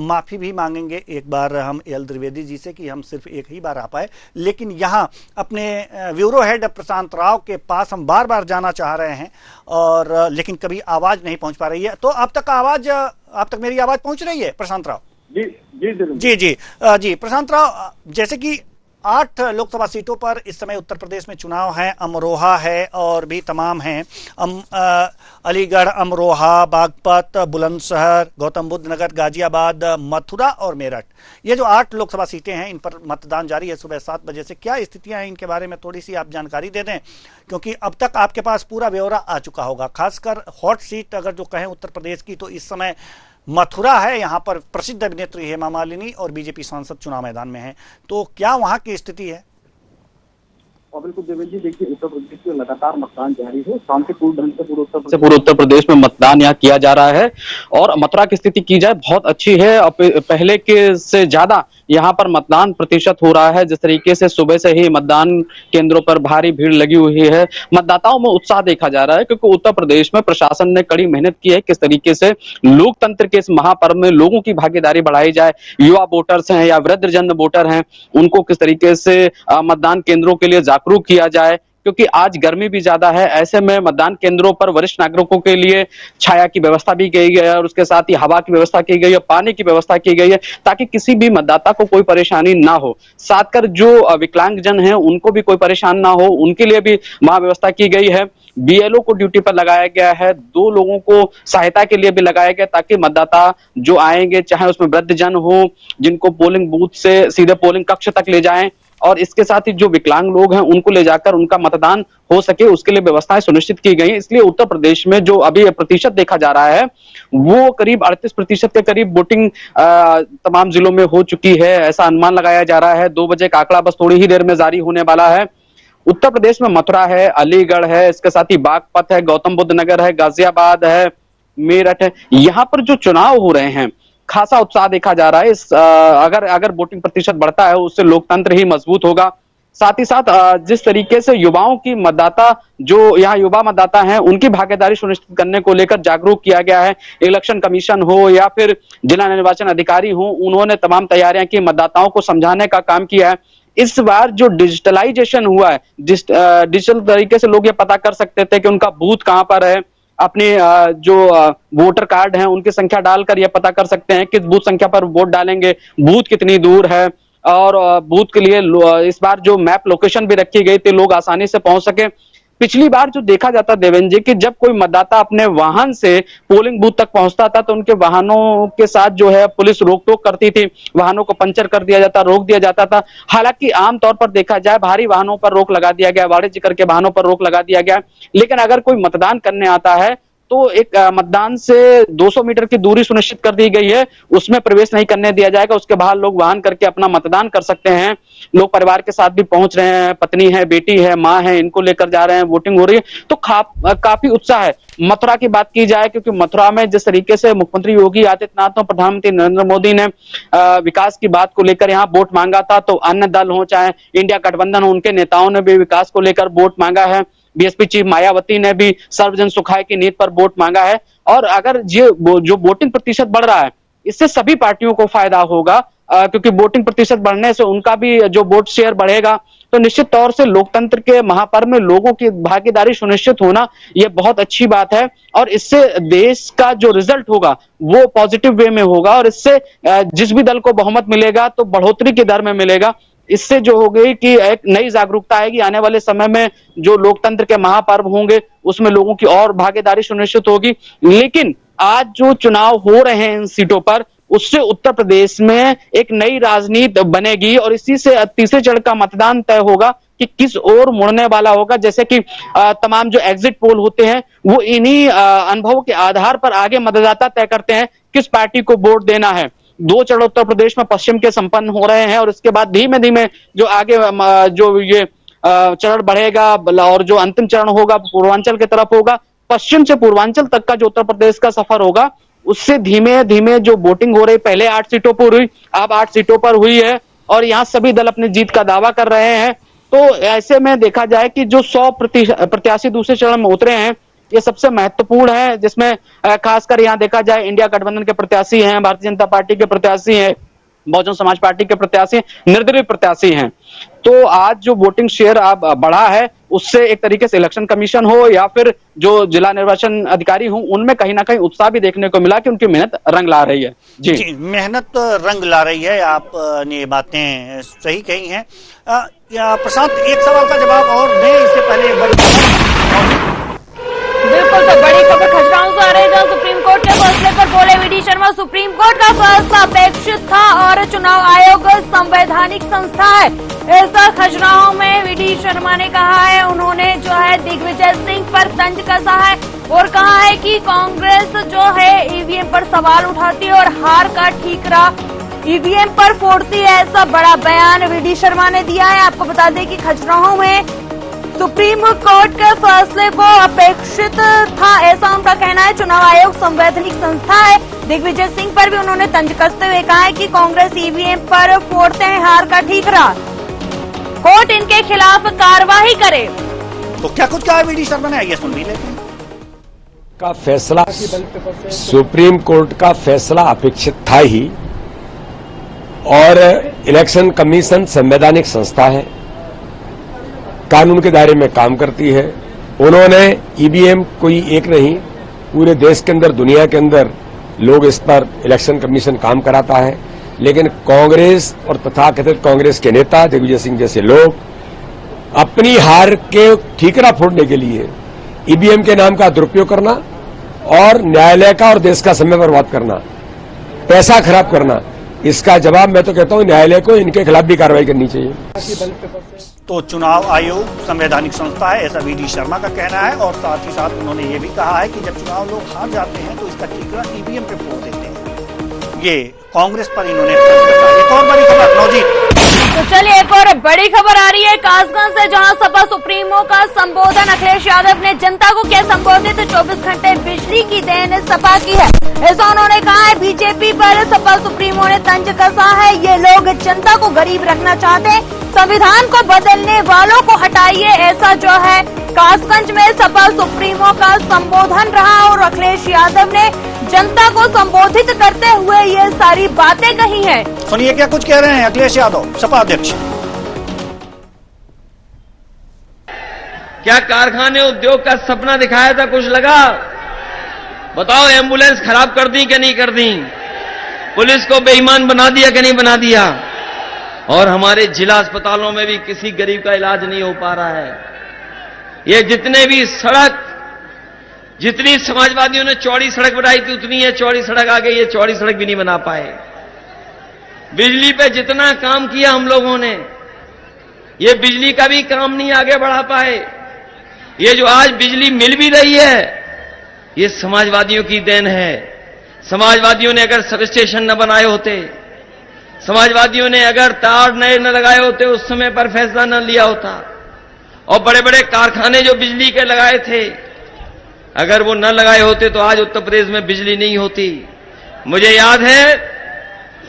माफ़ी भी मांगेंगे एक बार हम एल द्विवेदी जी से कि हम सिर्फ एक ही बार आ पाए, लेकिन यहाँ अपने ब्यूरो हेड प्रशांत राव के पास हम बार बार जाना चाह रहे हैं और लेकिन कभी आवाज़ नहीं पहुँच पा रही है। तो आप तक मेरी आवाज़ पहुँच रही है प्रशांत राव? जी प्रशांत राव, जैसे कि 8 लोकसभा सीटों पर इस समय उत्तर प्रदेश में चुनाव है, अमरोहा है और भी तमाम हैं, अलीगढ़, अमरोहा, बागपत, बुलंदशहर, गौतम बुद्ध नगर, गाजियाबाद, मथुरा और मेरठ। ये जो 8 लोकसभा सीटें हैं इन पर मतदान जारी है सुबह 7 बजे से। क्या स्थितियां हैं इनके बारे में थोड़ी सी आप जानकारी दे दें, क्योंकि अब तक आपके पास पूरा ब्यौरा आ चुका होगा। खासकर हॉट सीट अगर जो कहें उत्तर प्रदेश की तो इस समय मथुरा है, यहाँ पर प्रसिद्ध अभिनेत्री हेमा मालिनी और बीजेपी सांसद चुनाव मैदान में हैं। तो क्या वहाँ की स्थिति है? और बिल्कुल देवेंद्र जी, देखिए उत्तर प्रदेश में लगातार मतदान जारी है। शांतिपूर्ण ढंग से पूरे उत्तर प्रदेश में मतदान यहाँ किया जा रहा है और मथुरा की स्थिति की जाए बहुत अच्छी है। पहले के से ज्यादा यहाँ पर मतदान प्रतिशत हो रहा है। जिस तरीके से सुबह से ही मतदान केंद्रों पर भारी भीड़ लगी हुई है, मतदाताओं में उत्साह देखा जा रहा है, क्योंकि उत्तर प्रदेश में प्रशासन ने कड़ी मेहनत की है किस तरीके से लोकतंत्र के इस महापर्व में लोगों की भागीदारी बढ़ाई जाए। युवा वोटर्स हैं या वृद्धजन वोटर हैं, उनको किस तरीके से मतदान केंद्रों के लिए जागरूक किया जाए, क्योंकि आज गर्मी भी ज्यादा है। ऐसे में मतदान केंद्रों पर वरिष्ठ नागरिकों के लिए छाया की व्यवस्था भी की गई है और उसके साथ ही हवा की व्यवस्था की गई है, पानी की व्यवस्था की गई है, ताकि किसी भी मतदाता को कोई परेशानी ना हो। साथ कर जो विकलांगजन हैं उनको भी कोई परेशान ना हो, उनके लिए भी वहां व्यवस्था की गई है। बीएलओ को ड्यूटी पर लगाया गया है, 2 लोगों को सहायता के लिए भी लगाया गया, ताकि मतदाता जो आएंगे, चाहे उसमें वृद्धजन हो, जिनको पोलिंग बूथ से सीधे पोलिंग कक्ष तक ले जाएं, और इसके साथ ही जो विकलांग लोग हैं उनको ले जाकर उनका मतदान हो सके, उसके लिए व्यवस्थाएं सुनिश्चित की गई। इसलिए उत्तर प्रदेश में जो अभी प्रतिशत देखा जा रहा है वो करीब 38% के करीब वोटिंग तमाम जिलों में हो चुकी है, ऐसा अनुमान लगाया जा रहा है। 2 बजे का आंकड़ा बस थोड़ी ही देर में जारी होने वाला है। उत्तर प्रदेश में मथुरा है, अलीगढ़ है, इसके साथ ही बागपत है, गौतम बुद्ध नगर है, गाजियाबाद है, मेरठ है। यहाँ पर जो चुनाव हो रहे हैं खासा उत्साह देखा जा रहा है। अगर वोटिंग प्रतिशत बढ़ता है उससे लोकतंत्र ही मजबूत होगा। साथ ही साथ जिस तरीके से युवाओं की मतदाता, जो यहाँ युवा मतदाता हैं, उनकी भागीदारी सुनिश्चित करने को लेकर जागरूक किया गया है। इलेक्शन कमीशन हो या फिर जिला निर्वाचन अधिकारी हो, उन्होंने तमाम तैयारियां की, मतदाताओं को समझाने का काम किया है। इस बार जो डिजिटलाइजेशन हुआ है, डिजिटल तरीके से लोग ये पता कर सकते थे कि उनका बूथ कहां पर है, अपने जो वोटर कार्ड हैं उनकी संख्या डालकर यह पता कर सकते हैं किस बूथ संख्या पर वोट डालेंगे, बूथ कितनी दूर है, और बूथ के लिए इस बार जो मैप लोकेशन भी रखी गई थी, लोग आसानी से पहुंच सके। पिछली बार जो देखा जाता देवेंद्र जी कि जब कोई मतदाता अपने वाहन से पोलिंग बूथ तक पहुंचता था तो उनके वाहनों के साथ जो है पुलिस रोक टोक करती थी, वाहनों को पंचर कर दिया जाता, रोक दिया जाता था। हालांकि आमतौर पर देखा जाए भारी वाहनों पर रोक लगा दिया गया, वाणिज्य करके वाहनों पर रोक लगा दिया गया, लेकिन अगर कोई मतदान करने आता है तो एक मतदान से 200 मीटर की दूरी सुनिश्चित कर दी गई है, उसमें प्रवेश नहीं करने दिया जाएगा। उसके बाहर लोग वाहन करके अपना मतदान कर सकते हैं। लोग परिवार के साथ भी पहुंच रहे हैं, पत्नी है, बेटी है, माँ है, इनको लेकर जा रहे हैं, वोटिंग हो रही है, तो काफी उत्साह है। मथुरा की बात की जाए, क्योंकि मथुरा में जिस तरीके से मुख्यमंत्री योगी आदित्यनाथ और प्रधानमंत्री नरेंद्र मोदी ने विकास की बात को लेकर यहाँ वोट मांगा था, तो अन्य दल हो चाहे इंडिया गठबंधन हो, उनके नेताओं ने भी विकास को लेकर वोट मांगा है। बीएसपी चीफ मायावती ने भी सर्वजन सुखाय की नीति पर वोट मांगा है। और अगर जो वोटिंग प्रतिशत बढ़ रहा है, इससे सभी पार्टियों को फायदा होगा, क्योंकि वोटिंग प्रतिशत बढ़ने से उनका भी जो वोट शेयर बढ़ेगा, तो निश्चित तौर से लोकतंत्र के महापर्व में लोगों की भागीदारी सुनिश्चित होना यह बहुत अच्छी बात है। और इससे देश का जो रिजल्ट होगा वो पॉजिटिव वे में होगा, और इससे जिस भी दल को बहुमत मिलेगा तो बढ़ोतरी की दर में मिलेगा। इससे जो हो गई कि एक नई जागरूकता आएगी, आने वाले समय में जो लोकतंत्र के महापर्व होंगे उसमें लोगों की और भागीदारी सुनिश्चित होगी। लेकिन आज जो चुनाव हो रहे हैं इन सीटों पर, उससे उत्तर प्रदेश में एक नई राजनीति बनेगी और इसी से तीसरे चरण का मतदान तय होगा कि किस ओर मुड़ने वाला होगा। जैसे कि तमाम जो एग्जिट पोल होते हैं वो इन्हीं अनुभव के आधार पर आगे मतदाता तय करते हैं किस पार्टी को वोट देना है। 2 चरण उत्तर प्रदेश में पश्चिम के संपन्न हो रहे हैं और इसके बाद धीमे धीमे जो आगे जो ये चरण बढ़ेगा और जो अंतिम चरण होगा पूर्वांचल की तरफ होगा, पश्चिम से पूर्वांचल तक का जो उत्तर प्रदेश का सफर होगा उससे धीमे धीमे जो वोटिंग हो रही, पहले 8 सीटों पर हुई, अब 8 सीटों पर हुई है और यहाँ सभी दल अपनी जीत का दावा कर रहे हैं। तो ऐसे में देखा जाए कि जो 100 प्रत्याशी दूसरे चरण में उतरे हैं ये सबसे महत्वपूर्ण है, जिसमें खासकर यहाँ देखा जाए इंडिया गठबंधन के प्रत्याशी हैं, भारतीय जनता पार्टी के प्रत्याशी हैं, बहुजन समाज पार्टी के प्रत्याशी, निर्दलीय प्रत्याशी हैं। तो आज जो वोटिंग शेयर अब बढ़ा है उससे एक तरीके से इलेक्शन कमीशन हो या फिर जो जिला निर्वाचन अधिकारी हो, उनमें कहीं ना कहीं उत्साह भी देखने को मिला कि उनकी मेहनत रंग ला रही है। जी मेहनत तो रंग ला रही है, आपने ये बातें सही कही हैं। प्रशांत, एक सवाल का जवाब और दें इससे पहले बिल्कुल, तो बड़ी खबर खजुराहो से आ रही है जहां सुप्रीम कोर्ट के फैसले पर बोले वीडी शर्मा, सुप्रीम कोर्ट का फैसला अपेक्षित था और चुनाव आयोग संवैधानिक संस्था है, ऐसा खजुराहो में वीडी शर्मा ने कहा है। उन्होंने जो है दिग्विजय सिंह पर तंज कसा है और कहा है कि कांग्रेस जो है ईवीएम पर सवाल उठाती है और हार का ठीकरा ईवीएम पर फोड़ती है, ऐसा बड़ा बयान वीडी शर्मा ने दिया है। आपको बता दें कि खजुराहो में सुप्रीम कोर्ट के फैसले को अपेक्षित था, ऐसा उनका कहना है। चुनाव आयोग संवैधानिक संस्था है। दिग्विजय सिंह पर भी उन्होंने तंज कसते हुए कहा है कि कांग्रेस ईवीएम पर फोड़ते हैं हार का ठीकरा, कोर्ट इनके खिलाफ कार्रवाई करे। तो क्या कुछ कहा वीडी शर्मा ने, आइए सुन भी लेते हैं। का फैसला, सुप्रीम कोर्ट का फैसला अपेक्षित था ही और इलेक्शन कमीशन संवैधानिक संस्था है। कानून के दायरे में काम करती है। उन्होंने ईवीएम कोई एक नहीं, पूरे देश के अंदर, दुनिया के अंदर लोग इस पर इलेक्शन कमीशन काम कराता है, लेकिन कांग्रेस और तथाकथित कांग्रेस के नेता दिग्विजय सिंह जैसे लोग अपनी हार के ठीकरा फोड़ने के लिए ईवीएम के नाम का दुरुपयोग करना और न्यायालय का और देश का समय बर्बाद करना, पैसा खराब करना, इसका जवाब मैं तो कहता हूं न्यायालय को इनके खिलाफ भी कार्रवाई करनी चाहिए। तो चुनाव आयोग संवैधानिक संस्था है, ऐसा वीडी शर्मा का कहना है। और साथ ही साथ उन्होंने ये भी कहा है कि जब चुनाव लोग हार जाते हैं तो इसका ठीकरा ईवीएम पे फोड़ देते हैं। ये कांग्रेस पर इन्होंने एक और बड़ी खबर नौजीत। तो चलिए एक और बड़ी खबर आ रही है कासगंज से, जहां सपा सुप्रीमो का संबोधन अखिलेश यादव ने जनता को क्या संबोधित 24 घंटे बिजली की देन सपा की है, ऐसा उन्होंने कहा है। बीजेपी पर सपा सुप्रीमो ने तंज कसा है, ये लोग जनता को गरीब रखना चाहते हैं, संविधान को बदलने वालों को हटाइए, ऐसा जो है कासगंज में सपा सुप्रीमो का संबोधन रहा। और अखिलेश यादव ने जनता को संबोधित करते हुए ये सारी बातें कही हैं। सुनिए क्या कुछ कह रहे हैं अखिलेश यादव, सपा अध्यक्ष। क्या कारखाने उद्योग का सपना दिखाया था, कुछ लगा? बताओ, एम्बुलेंस खराब कर दी कि नहीं कर दी? पुलिस को बेईमान बना दिया कि नहीं बना दिया? और हमारे जिला अस्पतालों में भी किसी गरीब का इलाज नहीं हो पा रहा है। ये जितने भी सड़क, जितनी समाजवादियों ने चौड़ी सड़क बनाई थी उतनी ये चौड़ी सड़क आ गई, ये चौड़ी सड़क भी नहीं बना पाए। बिजली पे जितना काम किया हम लोगों ने, ये बिजली का भी काम नहीं आगे बढ़ा पाए। ये जो आज बिजली मिल भी रही है, ये समाजवादियों की देन है। समाजवादियों ने अगर सब स्टेशन न बनाए होते, समाजवादियों ने अगर तार नए न लगाए होते, उस समय पर फैसला न लिया होता, और बड़े बड़े कारखाने जो बिजली के लगाए थे, अगर वो न लगाए होते तो आज उत्तर प्रदेश में बिजली नहीं होती। मुझे याद है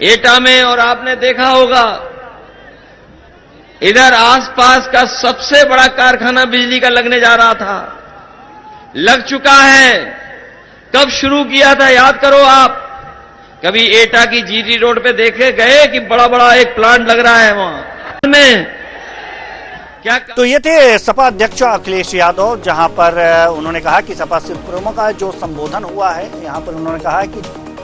एटा में, और आपने देखा होगा, इधर आसपास का सबसे बड़ा कारखाना बिजली का लगने जा रहा था, लग चुका है। कब शुरू किया था याद करो आप? कभी एटा की जीटी रोड पे देखे गए कि बड़ा बड़ा एक प्लांट लग रहा है वहां में? क्या तो ये थे सपा अध्यक्ष अखिलेश यादव, जहां पर उन्होंने कहा कि सपा सुप्रीमो का जो संबोधन हुआ है, यहां पर उन्होंने कहा है कि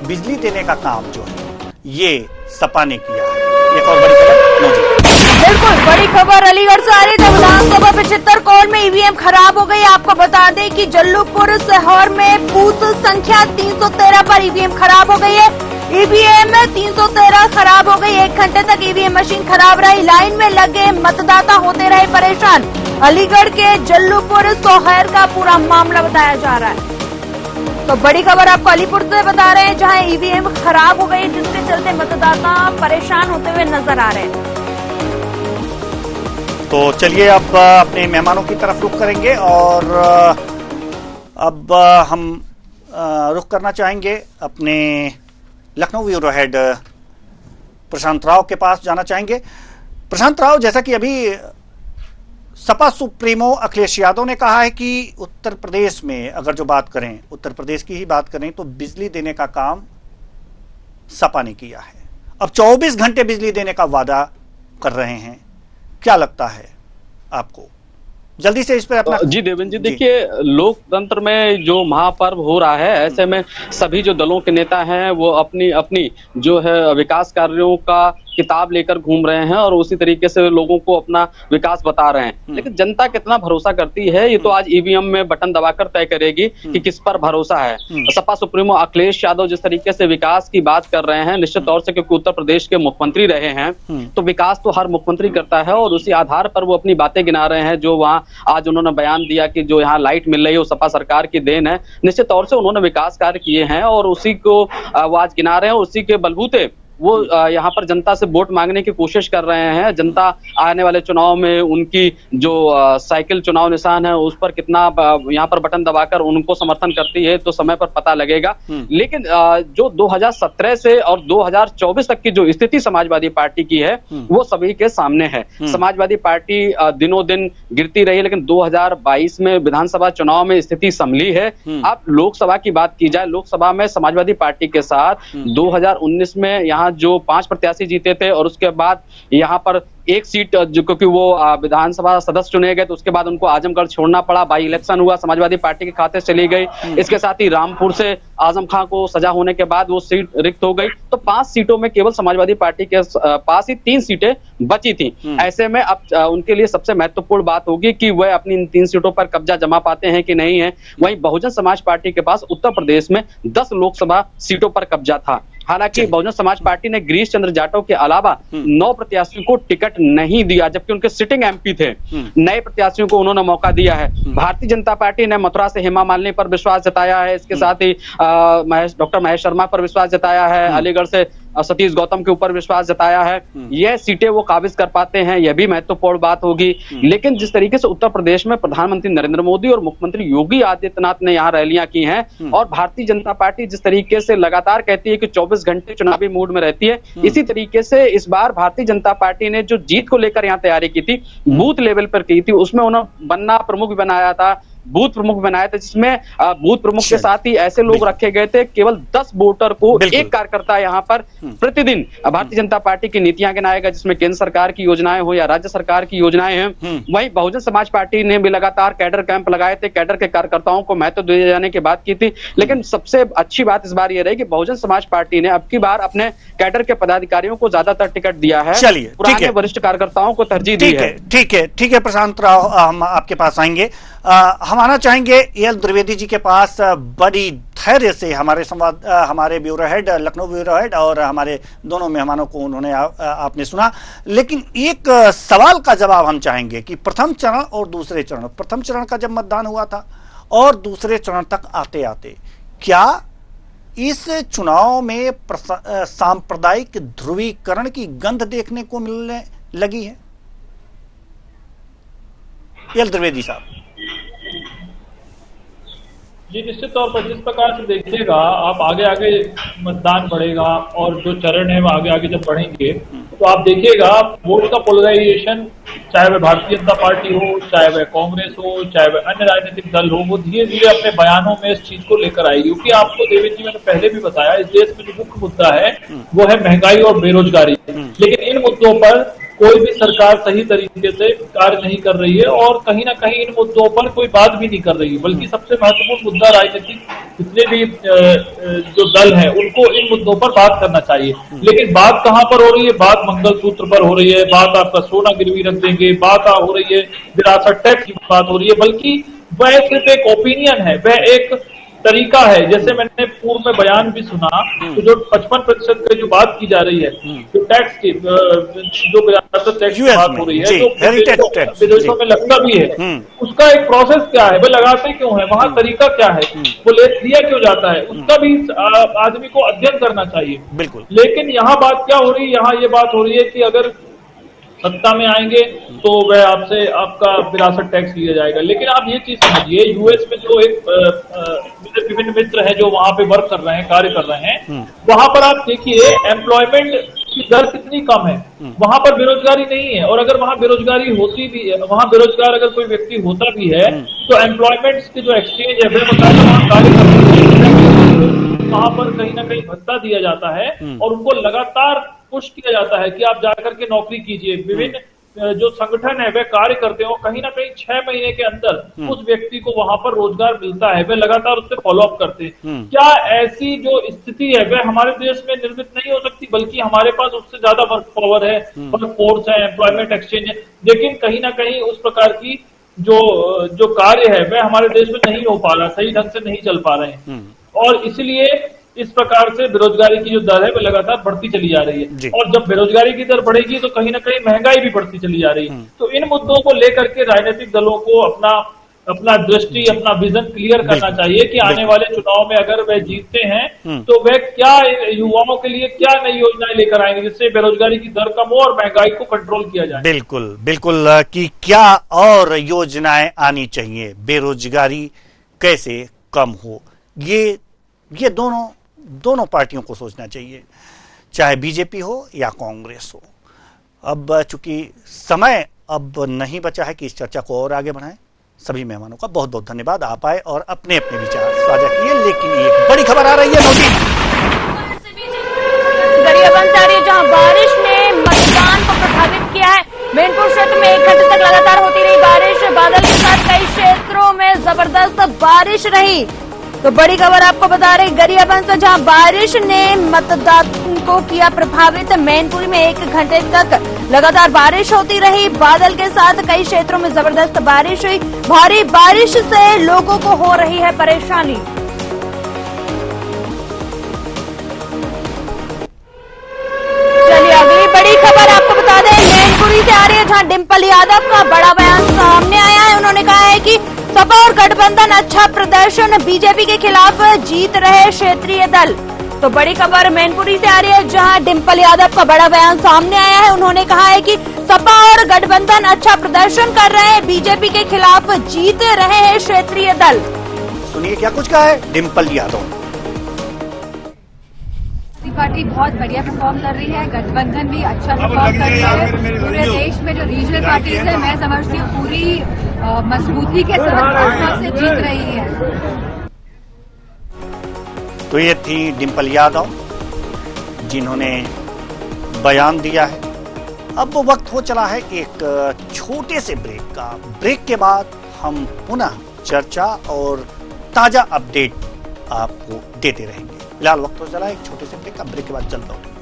बिजली देने का काम जो है ये सपा ने किया है। एक और बड़ी खबर, बिल्कुल बड़ी खबर अलीगढ़ से आ रही है। विधानसभा 75 कॉल में ईवीएम खराब हो गई। आपको बता दें कि जल्लूपुर शहर में बूथ संख्या 313 पर ईवीएम खराब हो गई है। ईवीएम 313 खराब हो गई। 1 घंटे तक ईवीएम मशीन खराब रही। लाइन में लगे मतदाता होते रहे परेशान। अलीगढ़ के जल्लूपुर शहर का पूरा मामला बताया जा रहा है। तो बड़ी खबर आपको अलीपुर से बता रहे हैं, जहां ईवीएम खराब हो गई, जिसके चलते मतदाता परेशान होते हुए नजर आ रहे हैं। तो चलिए अब अपने मेहमानों की तरफ रुख करेंगे और अब हम रुख करना चाहेंगे अपने लखनऊ ब्यूरो हेड प्रशांत राव के पास जाना चाहेंगे। प्रशांत राव, जैसा कि अभी सपा सुप्रीमो अखिलेश यादव ने कहा है कि उत्तर प्रदेश में अगर जो बात करें, उत्तर प्रदेश की ही बात करें, तो बिजली देने का काम सपा ने किया है। अब 24 घंटे बिजली देने का वादा कर रहे हैं। क्या लगता है आपको? जल्दी से इस पर अपना। जी देवेंद्र जी, देखिए लोकतंत्र में जो महापर्व हो रहा है, ऐसे में सभी जो दलों के नेता हैं वो अपनी अपनी जो है विकास कार्यों का किताब लेकर घूम रहे हैं और उसी तरीके से लोगों को अपना विकास बता रहे हैं। लेकिन जनता कितना भरोसा करती है, ये तो आज ईवीएम में बटन दबाकर तय करेगी कि किस पर भरोसा है। सपा सुप्रीमो अखिलेश यादव जिस तरीके से विकास की बात कर रहे हैं, निश्चित तौर से क्योंकि उत्तर प्रदेश के मुख्यमंत्री रहे हैं, तो विकास तो हर मुख्यमंत्री करता है और उसी आधार पर वो अपनी बातें गिना रहे हैं। जो वहां आज उन्होंने बयान दिया कि जो यहाँ लाइट मिल रही है वो सपा सरकार की देन है। निश्चित तौर से उन्होंने विकास कार्य किए हैं और उसी को वो आज गिना रहे हैं। उसी के बलबूते वो यहाँ पर जनता से वोट मांगने की कोशिश कर रहे हैं। जनता आने वाले चुनाव में उनकी जो साइकिल चुनाव निशान है उस पर कितना यहाँ पर बटन दबाकर उनको समर्थन करती है तो समय पर पता लगेगा। लेकिन जो 2017 से और 2024 तक की जो स्थिति समाजवादी पार्टी की है वो सभी के सामने है। समाजवादी पार्टी दिनों दिन गिरती रही, लेकिन 2022 में विधानसभा चुनाव में स्थिति संभली है। अब लोकसभा की बात की जाए, लोकसभा में समाजवादी पार्टी के साथ 2019 में यहाँ जो 5 प्रत्याशी जीते थे और उसके बाद यहाँ पर एक सीट जो, क्योंकि वो विधानसभा सदस्य चुने गए तो उसके बाद उनको आजमगढ़ छोड़ना पड़ा, बाई इलेक्शन हुआ, समाजवादी पार्टी के खाते चली गई। इसके साथ ही रामपुर से आजम खां को सजा होने के बाद वो सीट रिक्त हो गई। तो 5 सीटों में केवल समाजवादी पार्टी के पास ही 3 सीटें बची थी। ऐसे में अब उनके लिए सबसे महत्वपूर्ण बात होगी कि वह अपनी इन 3 सीटों पर कब्जा जमा पाते हैं कि नहीं है। वहीं बहुजन समाज पार्टी के पास उत्तर प्रदेश में 10 लोकसभा सीटों पर कब्जा था। हालांकि बहुजन समाज पार्टी ने गिरीश चंद्र जाटव के अलावा 9 प्रत्याशियों को टिकट नहीं दिया, जबकि उनके सिटिंग एमपी थे। नए प्रत्याशियों को उन्होंने मौका दिया है। भारतीय जनता पार्टी ने मथुरा से हेमा मालिनी पर विश्वास जताया है। इसके साथ ही डॉक्टर महेश शर्मा पर विश्वास जताया है। अलीगढ़ से सतीश गौतम के ऊपर विश्वास जताया है। यह सीटें वो काबिज कर पाते हैं, यह भी महत्वपूर्ण बात होगी। लेकिन जिस तरीके से उत्तर प्रदेश में प्रधानमंत्री नरेंद्र मोदी और मुख्यमंत्री योगी आदित्यनाथ ने यहाँ रैलियां की हैं और भारतीय जनता पार्टी जिस तरीके से लगातार कहती है कि 24 घंटे चुनावी मूड में रहती है, इसी तरीके से इस बार भारतीय जनता पार्टी ने जो जीत को लेकर यहाँ तैयारी की थी, बूथ लेवल पर की थी, उसमें उन्होंने बन्ना प्रमुख बनाया था, बूथ प्रमुख बनाया था, जिसमें बूथ प्रमुख के साथ ही ऐसे लोग रखे गए थे, केवल 10 वोटर को एक कार्यकर्ता यहाँ पर प्रतिदिन भारतीय जनता पार्टी की नीतियां गिनाएगा, जिसमें केंद्र सरकार की योजनाएं हो या राज्य सरकार की योजनाएं हैं। वहीं बहुजन समाज पार्टी ने भी लगातार कैडर कैंप लगाए थे, कैडर के कार्यकर्ताओं को महत्व दिए जाने की बात की थी। लेकिन सबसे अच्छी बात इस बार यह रही कि बहुजन समाज पार्टी ने अब की बार अपने कैडर के पदाधिकारियों को ज्यादातर टिकट दिया है, चलिए पुराने वरिष्ठ कार्यकर्ताओं को तरजीह दी है। ठीक है प्रशांत राव, हम आपके पास आएंगे। हम आना चाहेंगे एल द्विवेदी जी के पास। बड़ी धैर्य से हमारे bureau head, Lucknow bureau head और हमारे दोनों मेहमानों को उन्होंने आपने सुना, लेकिन एक सवाल का जवाब हम चाहेंगे कि प्रथम चरण और दूसरे चरण, प्रथम चरण का जब मतदान हुआ था और दूसरे चरण तक आते आते क्या इस चुनाव में सांप्रदायिक ध्रुवीकरण की गंध देखने को मिलने लगी है? एल द्विवेदी साहब जी, निश्चित तौर पर जिस प्रकार से देखिएगा आप, आगे मतदान बढ़ेगा और जो चरण है वो आगे जब बढ़ेंगे तो आप देखिएगा वोट का पोलराइजेशन, चाहे वह भारतीय जनता पार्टी हो, चाहे वह कांग्रेस हो, चाहे वह अन्य राजनीतिक दल हो, वो धीरे धीरे अपने बयानों में इस चीज को लेकर आएगी। क्योंकि आपको देवेंद्र जी मैंने पहले भी बताया, इस देश में जो मुख्य मुद्दा है वो है महंगाई और बेरोजगारी। लेकिन इन मुद्दों पर कोई भी सरकार सही तरीके से कार्य नहीं कर रही है और कहीं ना कहीं इन मुद्दों पर कोई बात भी नहीं कर रही है। बल्कि सबसे महत्वपूर्ण मुद्दा राजनीतिक जितने भी जो दल हैं उनको इन मुद्दों पर बात करना चाहिए। लेकिन बात कहाँ पर हो रही है? बात मंगलसूत्र पर हो रही है, बात आपका सोना गिरवी रख देंगे, बात हो रही है विरासत टैक्स की बात हो रही है। बल्कि वह सिर्फ एक ओपिनियन है, वह एक तरीका है। जैसे मैंने पूर्व में बयान भी सुना तो जो 55% की जो बात की जा रही है, जो टैक्स की, जो विरासत टैक्स की बात हो रही है, जो विदेशों में लगता भी है, उसका एक प्रोसेस क्या है, वो लगाते क्यों है, वहाँ तरीका क्या है, वो लिया क्यों जाता है, उसका भी आदमी को अध्ययन करना चाहिए। बिल्कुल। लेकिन यहाँ बात क्या हो रही है? यहाँ ये बात हो रही है कि अगर सत्ता में आएंगे तो वह आपसे आपका विरासत टैक्स लिया जाएगा। लेकिन आप ये चीज समझिए, यूएस में जो एक मेरे विभिन्न मित्र हैं जो वहां पे वर्क कर रहे हैं, कार्य कर रहे हैं, वहां पर आप देखिए एम्प्लॉयमेंट की दर कितनी कम है, वहां पर बेरोजगारी नहीं है। और अगर वहां बेरोजगारी होती भी है, वहां बेरोजगार अगर कोई व्यक्ति होता भी है तो एम्प्लॉयमेंट के जो एक्सचेंज है वह बताया वहां कार्य करते हैं, वहां पर कहीं ना कहीं भत्ता दिया जाता है और उनको लगातार पुश किया जाता है कि आप जाकर के नौकरी कीजिए। विभिन्न जो संगठन है वह कार्य करते हो, कहीं ना कहीं 6 महीने के अंदर उस व्यक्ति को वहां पर रोजगार मिलता है, वह लगातार उससे फॉलोअप करते हैं। क्या ऐसी जो स्थिति है वह हमारे देश में निर्मित नहीं हो सकती? बल्कि हमारे पास उससे ज्यादा वर्क पावर है, वर्क फोर्स है, एम्प्लॉयमेंट एक्सचेंज है। लेकिन कहीं ना कहीं उस प्रकार की जो कार्य है वह हमारे देश में नहीं हो पा रहा, सही ढंग से नहीं चल पा रहे हैं। और इसलिए इस प्रकार से बेरोजगारी की जो दर है वह लगातार बढ़ती चली जा रही है। और जब बेरोजगारी की दर बढ़ेगी तो कहीं ना कहीं महंगाई भी बढ़ती चली जा रही है। तो इन मुद्दों को लेकर के राजनीतिक दलों को अपना दृष्टि, अपना विजन क्लियर करना चाहिए कि आने वाले चुनाव में अगर वह जीतते हैं तो वह क्या युवाओं के लिए क्या नई योजनाएं लेकर आएंगे जिससे बेरोजगारी की दर कम हो और महंगाई को कंट्रोल किया जाए। बिल्कुल बिल्कुल, कि क्या और योजनाएं आनी चाहिए, बेरोजगारी कैसे कम हो, ये दोनों पार्टियों को सोचना चाहिए, चाहे बीजेपी हो या कांग्रेस हो। अब चूंकि समय अब नहीं बचा है कि इस चर्चा को और आगे बढ़ाएं। सभी मेहमानों का बहुत बहुत धन्यवाद, आप आए और अपने अपने विचार साझा किए। लेकिन एक बड़ी खबर आ रही है जहां बारिश ने मतदान को प्रभावित किया है। मैनपुरी क्षेत्र में 1 घंटे तक लगातार होती रही बारिश, बादल के साथ कई क्षेत्रों में जबरदस्त बारिश रही। तो बड़ी खबर आपको बता रहे गरियाबंद से, जहां बारिश ने मतदान को किया प्रभावित। मैनपुरी में 1 घंटे तक लगातार बारिश होती रही, बादल के साथ कई क्षेत्रों में जबरदस्त बारिश हुई। भारी बारिश से लोगों को हो रही है परेशानी। चलिए अगली बड़ी खबर आपको बता दें, मैनपुरी से आ रही है, जहां डिंपल यादव का बड़ा बयान सामने आया है। उन्होंने कहा है कि सपा और गठबंधन अच्छा प्रदर्शन, बीजेपी के खिलाफ जीत रहे क्षेत्रीय दल। तो बड़ी खबर मैनपुरी से आ रही है, जहां डिंपल यादव का बड़ा बयान सामने आया है। उन्होंने कहा है कि सपा और गठबंधन अच्छा प्रदर्शन कर रहे हैं, बीजेपी के खिलाफ जीत रहे हैं क्षेत्रीय दल। सुनिए क्या कुछ कहा है डिंपल यादव। पार्टी बहुत बढ़िया परफॉर्म कर रही है, गठबंधन भी अच्छा परफॉर्म कर रही है। पूरे देश में जो रीजनल पार्टीज है, मैं समझती हूँ पूरी मजबूती के साथ भाजपा से जीत रही है। तो ये थी डिंपल यादव जिन्होंने बयान दिया है। अब वो वक्त हो चला है एक छोटे से ब्रेक का। ब्रेक के बाद हम पुनः चर्चा और ताजा अपडेट आपको देते रहेंगे। फिलहाल वक्त हो चला है एक छोटे से ब्रेक का। ब्रेक के बाद जल्द लौटेंगे।